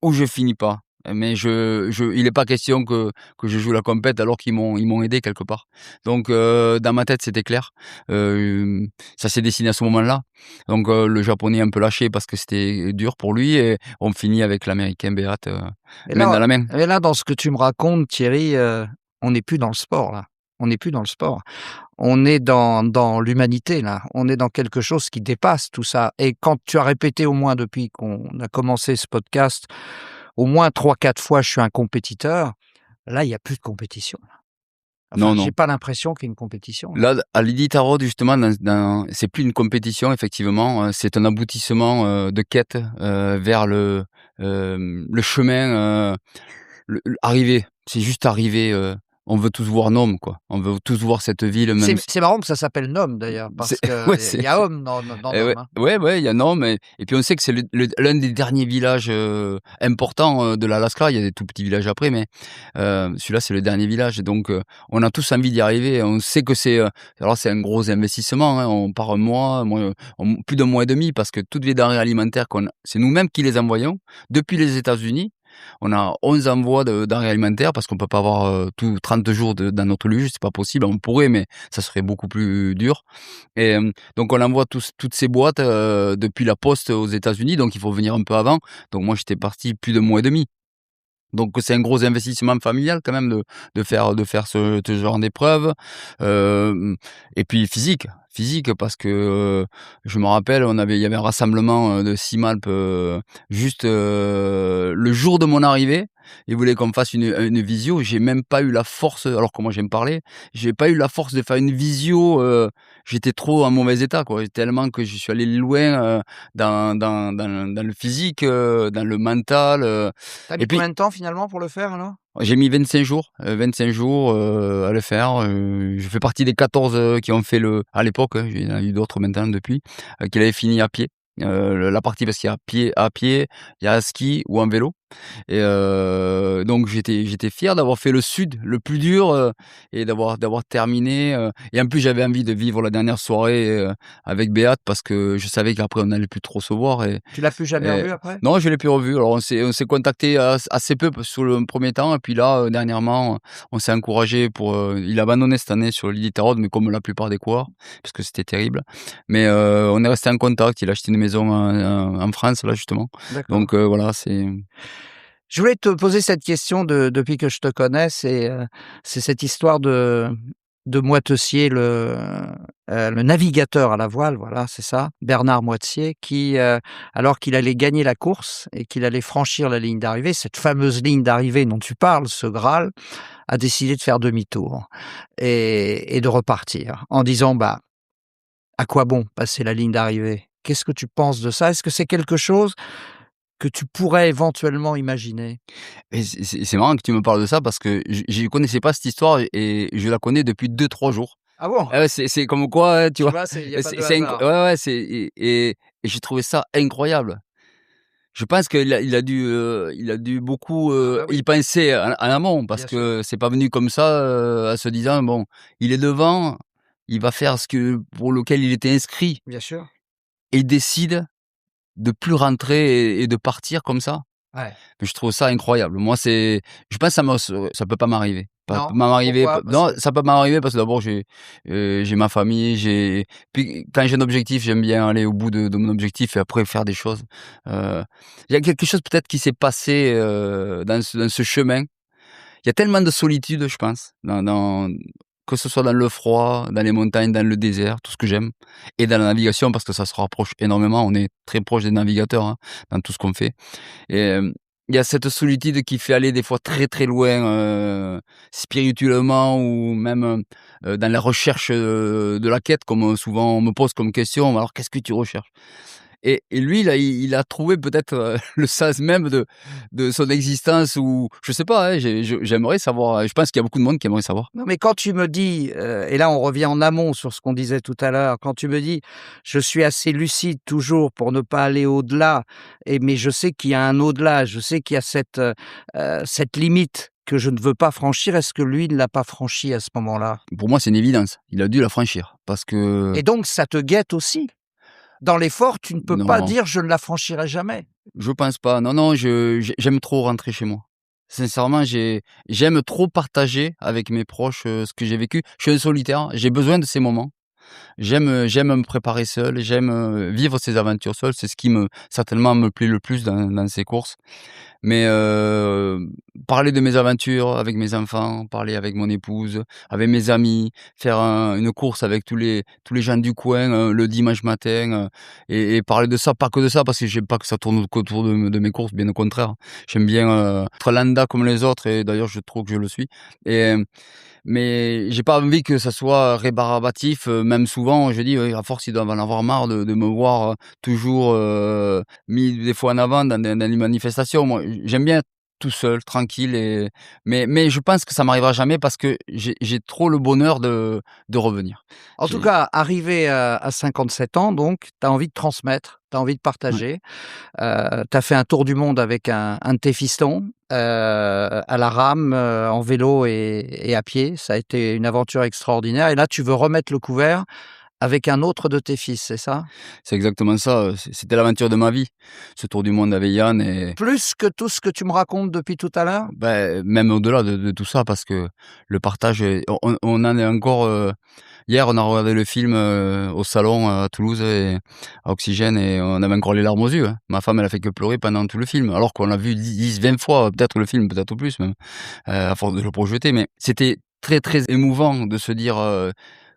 ou je finis pas». Mais il est pas question que je joue la compète alors ils m'ont aidé quelque part. Donc dans ma tête, c'était clair. Hem, Ça s'est dessiné à ce moment-là. Donc le japonais un peu lâché parce que c'était dur pour lui et on finit avec l'américain Beat, Et main dans là la main. et là, dans ce que tu me racontes Thierry, on n'est plus dans le sport là. On n'est plus dans le sport. On est dans l'humanité là. On est dans quelque chose qui dépasse tout ça et quand tu as répété au moins depuis qu'on a commencé ce podcast, au moins 3, 4 fois: «Je suis un compétiteur», là, il y a plus de compétition là. Enfin, Non, j'ai non. pas l'impression qu'il y ait une compétition là. Là, à l'Idi Tarot justement c'est plus une compétition effectivement, c'est un aboutissement, de quête, vers le chemin, arriver. C'est juste arriver, on veut tous voir Nome quoi. On veut tous voir cette ville même C'est marrant que ça s'appelle Nome d'ailleurs c'est parce qu'il ouais, y a homme dans et ouais, Nome, hein. ouais, il y a Nome et puis on sait que c'est l'un des derniers villages, importants, de l'Alaska. Il y a des tout petits villages après, mais celui-là, c'est le dernier village donc on a tous envie d'y arriver. On sait que alors c'est un gros investissement, hein. On part un mois, plus d'un mois et demi parce que toutes les denrées alimentaires c'est nous-mêmes qui les envoyons depuis les États-Unis. On a 11 envois de denrées alimentaires parce qu'on peut pas avoir, tout 30 jours dans notre luge, c'est pas possible. On pourrait, mais ça serait beaucoup plus dur et donc on envoie toutes ces boîtes, depuis la poste aux États-Unis, donc il faut venir un peu avant. Donc moi, j'étais parti plus d'un mois et demi. Donc c'est un gros investissement familial quand même de faire ce genre d'épreuve, hem et puis physique parce que, je me rappelle, il y avait un rassemblement, de Simalp, juste, le jour de mon arrivée. Il voulait qu'on me fasse une visio. J'ai même pas eu la force, alors que moi j'aime parler, j'ai pas eu la force de faire une visio, j'étais trop en mauvais état, quoi. Tellement que je suis allé loin, dans le physique, dans le mental, Tu as mis et puis combien de temps finalement pour le faire alors? j'ai mis 25 jours, à le faire, je fais partie des 14, qui ont fait à l'époque, hein, il y en a eu d'autres maintenant depuis, qui l'avaient fini à pied. La partie parce qu'il y a à pied, il y a à ski ou en vélo. Et donc j'étais fier d'avoir fait le sud, le plus dur, et d'avoir terminé, et en plus j'avais envie de vivre la dernière soirée, avec Béate parce que je savais qu'après on n'allait plus trop se voir. Tu l'as plus jamais Et revu après? non, je l'ai plus revu. Alors on s'est contacté assez peu sur le premier temps, et puis là, dernièrement, on s'est encouragé pour, il a abandonné cette année sur l'île d'Itarode, mais comme la plupart des coureurs, parce que c'était terrible. Mais on est resté en contact. Il a acheté une maison en France là justement. D'accord. Donc voilà, c'est Je voulais te poser cette question depuis que je te connais, c'est cette histoire de Moitessier, le navigateur à la voile, voilà, c'est ça, Bernard Moitessier, qui, alors qu'il allait gagner la course et qu'il allait franchir la ligne d'arrivée, cette fameuse ligne d'arrivée dont tu parles, ce Graal, a décidé de faire demi-tour et de repartir en disant: «Bah, à quoi bon passer la ligne d'arrivée?» Qu'est-ce que tu penses de ça? Est-ce que c'est quelque chose que tu pourrais éventuellement imaginer? Et c'est marrant que tu me parles de ça parce que je connaissais pas cette histoire, et je la connais depuis 2 3 jours. Ah bon? Ah ouais, c'est comme quoi, tu Tu vois? vois, il y a pas de C'est hasard. ouais, ouais, et j'ai trouvé ça incroyable. Je pense qu'il a dû beaucoup, Ah bah y oui, penser en amont, parce bien sûr, que c'est pas venu comme ça, en se disant: «Bon, il est devant, il va faire ce que pour lequel il était inscrit», bien sûr. et il décide de plus rentrer et de partir comme ça. Ouais. Mais je trouve ça incroyable. Moi, je pense que ça peut pas m'arriver. Pas Non? m'arriver Pourquoi? Parce non, que ça peut m'arriver parce que d'abord j'ai ma famille, puis quand j'ai un objectif, j'aime bien aller au bout de mon objectif et après faire des choses. Heu, il y a quelque chose peut-être qui s'est passé, dans ce chemin. Il y a tellement de solitude, je pense, que ce soit dans le froid, dans les montagnes, dans le désert, tout ce que j'aime, et dans la navigation parce que ça se rapproche énormément. On est très proche des navigateurs, hein, dans tout ce qu'on fait. Et il y a cette solitude qui fait aller des fois très, très loin, spirituellement, ou même, dans la recherche, de la quête, comme, souvent on me pose comme question: «Alors qu'est-ce que tu recherches?» Et lui, il a trouvé peut-être, le sens même de son existence, ou je sais pas, hein, j'aimerais savoir, je pense qu'il y a beaucoup de monde qui aimerait savoir. non, mais quand tu me dis, et là on revient en amont sur ce qu'on disait tout à l'heure, quand tu me dis: «Je suis assez lucide toujours pour ne pas aller au-delà mais je sais qu'il y a un au-delà, je sais qu'il y a cette limite que je ne veux pas franchir», est-ce que lui ne l'a pas franchie à ce moment-là? Pour moi, c'est une évidence. Il a dû la franchir parce que Et donc ça te guette aussi? Dans l'effort, tu ne peux pas non. dire: «Je ne la franchirai jamais». Je pense pas. Non, non, j'aime trop rentrer chez moi. Sincèrement, j'aime trop partager avec mes proches, ce que j'ai vécu. Je suis un solitaire, j'ai besoin de ces moments. J'aime me préparer seul, j'aime, vivre ces aventures seul. C'est ce qui certainement me plaît le plus dans ces courses. Mais parler de mes aventures avec mes enfants, parler avec mon épouse, avec mes amis, faire une course avec tous les gens du coin, le dimanche matin, et parler de ça, pas que de ça, parce que j'aime pas que ça tourne qu'autour de mes courses, bien au contraire. J'aime bien, être lambda comme les autres, et d'ailleurs je trouve que je le suis. Et mais j'ai pas envie que ça soit rébarbatif, même souvent je dis: «Oui, à force ils doivent en avoir marre de me voir, toujours, mis des fois en avant dans les manifestations». Moi, j'aime bien être tout seul, tranquille, mais je pense que ça m'arrivera jamais parce que j'ai trop le bonheur de revenir. En tout J'ai cas, arrivé à 57 ans donc, tu as envie de transmettre, tu as envie de Ouais. partager. Tu as fait un tour du monde avec un de tes fistons, à la rame, en vélo et à pied. Ça a été une aventure extraordinaire et là, tu veux remettre le couvert avec un autre de tes fils, c'est ça? C'est exactement ça, c'était l'aventure de ma vie, ce tour du monde avec Yann. Et Plus que tout ce que tu me racontes depuis tout à l'heure? même au-delà de tout ça, parce que le partage, on en est encore, hier, on a regardé le film, au salon à Toulouse, et à Oxygène, et on avait encore les larmes aux yeux, hein. Ma femme, elle a fait que pleurer pendant tout le film, alors qu'on l'a vu 10-20 fois, peut-être le film, peut-être plus même, à force de le projeter. Mais c'était très, très émouvant de se dire,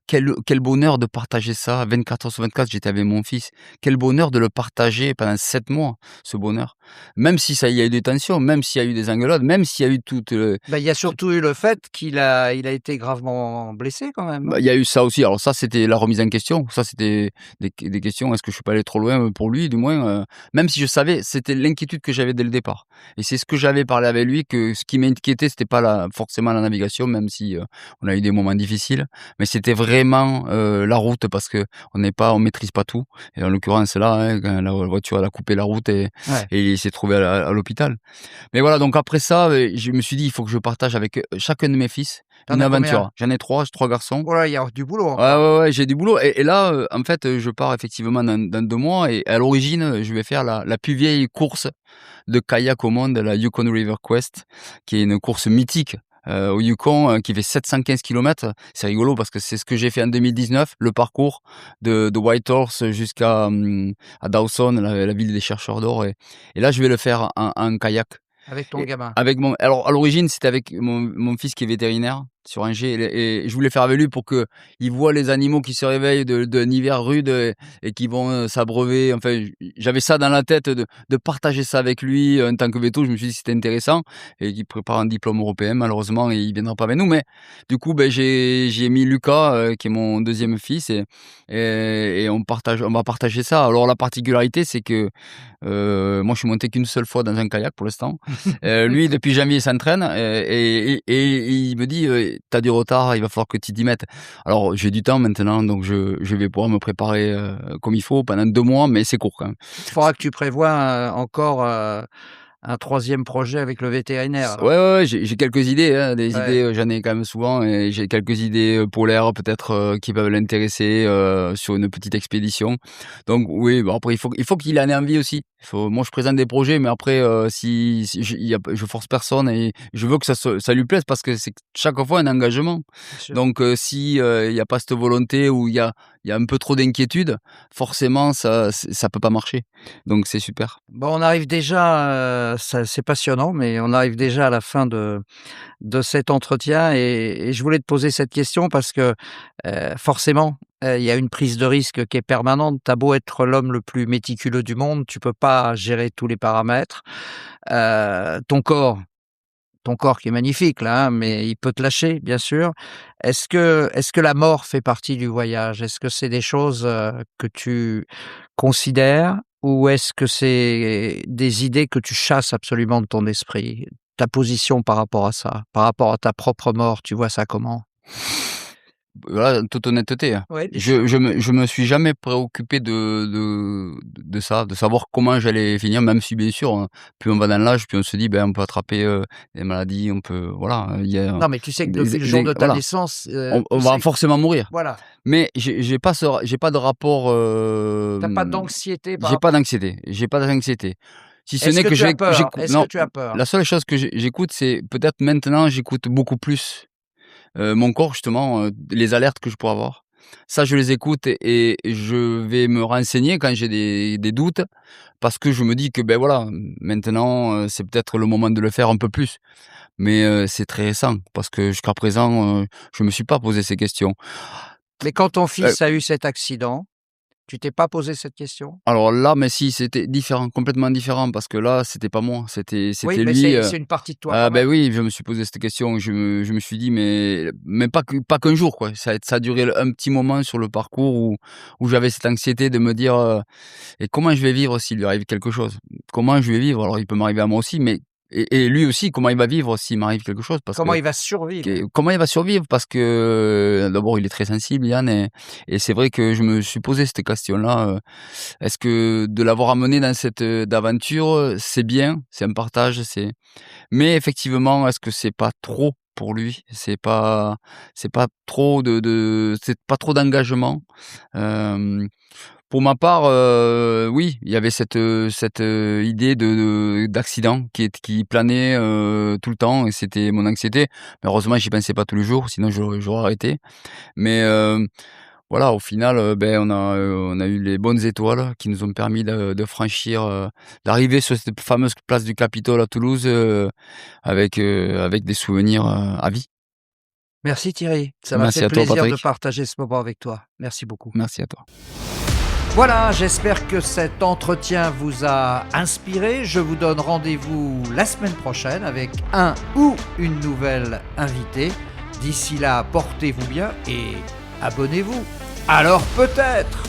quel bonheur de partager ça 24 heures sur 24. J'étais avec mon fils. Quel bonheur de le partager pendant 7 mois, ce bonheur. Même si ça il y a eu des tensions, même s'il y a eu des engueulades, même s'il y a eu toutes, Bah, il y a surtout eu le fait il a été gravement blessé quand même, bah, non? il y a eu ça aussi. Alors ça, c'était la remise en question. Ça, c'était des questions. Est-ce que je suis pas allé trop loin, pour lui, du moins, même si je savais, c'était l'inquiétude que j'avais dès le départ et c'est ce que j'avais parlé avec lui, que ce qui m'inquiétait, c'était pas forcément la navigation, même si, on a eu des moments difficiles, mais c'était vraiment, la route parce qu'on maîtrise pas tout et en l'occurrence là, hein, quand la voiture, elle a coupé la route Ouais. et il s'est trouvé à l'hôpital. Mais voilà, donc après ça, je me suis dit: «Il faut que je partage avec, chacun de mes fils Tu une as combien? aventure». J'en ai 3, j'ai 3 garçons. Oh là, il y a du boulot Ouais, encore. ouais, ouais, j'ai du boulot et là, en fait, je pars effectivement dans 2 mois et à l'origine, je vais faire la plus vieille course de kayak au monde, la Yukon River Quest, qui est une course mythique, au Yukon, qui fait 715 kilomètres. C'est rigolo parce que c'est ce que j'ai fait en 2019, le parcours de Whitehorse jusqu'à, à Dawson, la ville des chercheurs d'or et là, je vais le faire en kayak. Avec ton Et gamin. avec mon alors à l'origine, c'était avec mon fils qui est vétérinaire sur Angers et je voulais faire avec lui pour qu'il voit les animaux qui se réveillent d'un hiver rude et qui vont, s'abreuver. Enfin, j'avais ça dans la tête de partager ça avec lui, en tant que véto. Je me suis dit que c'était intéressant et qu'il prépare un diplôme européen. Malheureusement, il viendra pas avec nous, mais du coup, beh, j'ai mis Lucas, qui est mon deuxième fils et on va partager ça. Alors la particularité, c'est que, moi, je suis monté qu'une seule fois dans un kayak pour l'instant. Lui, depuis janvier, il s'entraîne et il me dit: «Tu as du retard, il va falloir que tu t'y mettes». Alors, j'ai du temps maintenant, donc je vais pouvoir me préparer, comme il faut pendant 2 mois, mais c'est court quand même. Il faudra que tu prévois, encore, un 3e projet avec le vétérinaire Ouais, alors. ouais, ouais, j'ai quelques idées, hein, des Ouais. idées, j'en ai quand même souvent et j'ai quelques idées, polaires peut-être, qui peuvent l'intéresser, sur une petite expédition. Donc oui, bon après il faut qu'il en ait envie aussi. Moi je présente des projets, mais après, si je force personne et je veux que ça lui plaise parce que c'est chaque fois un engagement. Bien sûr. Donc si, il y a pas cette volonté ou il y a un peu trop d'inquiétude, forcément ça peut pas marcher. Donc c'est super. Bon, on arrive déjà, ça c'est passionnant, mais on arrive déjà à la fin de cet entretien et je voulais te poser cette question parce que, forcément, il y a une prise de risque qui est permanente. Tu as beau être l'homme le plus méticuleux du monde, tu peux pas gérer tous les paramètres. Ton corps qui est magnifique là, hein, mais il peut te lâcher, bien sûr. Est-ce que la mort fait partie du voyage? Est-ce que c'est des choses, que tu considères ou est-ce que c'est des idées que tu chasses absolument de ton esprit? Ta position par rapport à ça, par rapport à ta propre mort, tu vois ça comment? Voilà, en toute honnêteté, hein. Ouais, Je me suis jamais préoccupé de ça, de savoir comment j'allais finir, même si bien sûr, plus on va dans l'âge, plus on se dit: «Ben, on peut attraper, des maladies, on peut» voilà, il y a non, mais tu sais que depuis le jour de ta voilà, naissance, on tu va sais forcément mourir. voilà, Mais j'ai pas de rapport, tu as pas d'anxiété par j'ai pas rapport. d'anxiété, j'ai pas d'anxiété. Si ce Est-ce n'est que que tu as peur? j'écoute Est-ce que non, tu as peur? la seule chose que j'écoute, c'est peut-être maintenant, j'écoute beaucoup plus mon corps justement, les alertes que je pourrais avoir. Ça, je les écoute et je vais me renseigner quand j'ai des doutes parce que je me dis que, ben voilà, maintenant, c'est peut-être le moment de le faire un peu plus. Mais, c'est très récent parce que jusqu'à présent, je me suis pas posé ces questions. Mais quand ton Heu fils a eu cet accident, tu t'es pas posé cette question? Alors là, mais si, c'était différent, complètement différent parce que là, c'était pas moi, c'était Oui, c'était mais lui, c'est une partie de toi ah quand ben même. oui, je me suis posé cette question. Je me suis dit: «Mais pas qu'un jour, quoi». Ça a duré un petit moment sur le parcours où j'avais cette anxiété de me dire, «Et comment je vais vivre s'il lui arrive quelque chose? Comment je vais vivre?» Alors il peut m'arriver à moi aussi, mais et lui aussi, comment il va vivre s'il m'arrive quelque chose? Parce Comment que il va survivre? comment il va survivre? Parce que, d'abord, il est très sensible, Yann et c'est vrai que je me suis posé cette question-là, est-ce que de l'avoir amené dans cette, aventure, c'est bien, c'est un partage, mais effectivement, est-ce que c'est pas trop pour lui? C'est pas trop c'est pas trop d'engagement? Hem, pour ma part, oui, il y avait cette idée d'accident qui planait, tout le temps et c'était mon anxiété. Mais heureusement, j'y pensais pas tous les jours, sinon j'aurais arrêté. Mais, voilà, au final, beh, on a eu les bonnes étoiles qui nous ont permis de franchir, d'arriver sur cette fameuse place du Capitole à Toulouse, avec des souvenirs, à vie. Merci Thierry, ça m'a fait Merci à toi, plaisir de Patrick. partager ce moment avec toi. Merci beaucoup. Merci à toi. Voilà, j'espère que cet entretien vous a inspiré. Je vous donne rendez-vous la semaine prochaine avec un ou une nouvelle invitée. D'ici là, portez-vous bien et abonnez-vous. Alors peut-être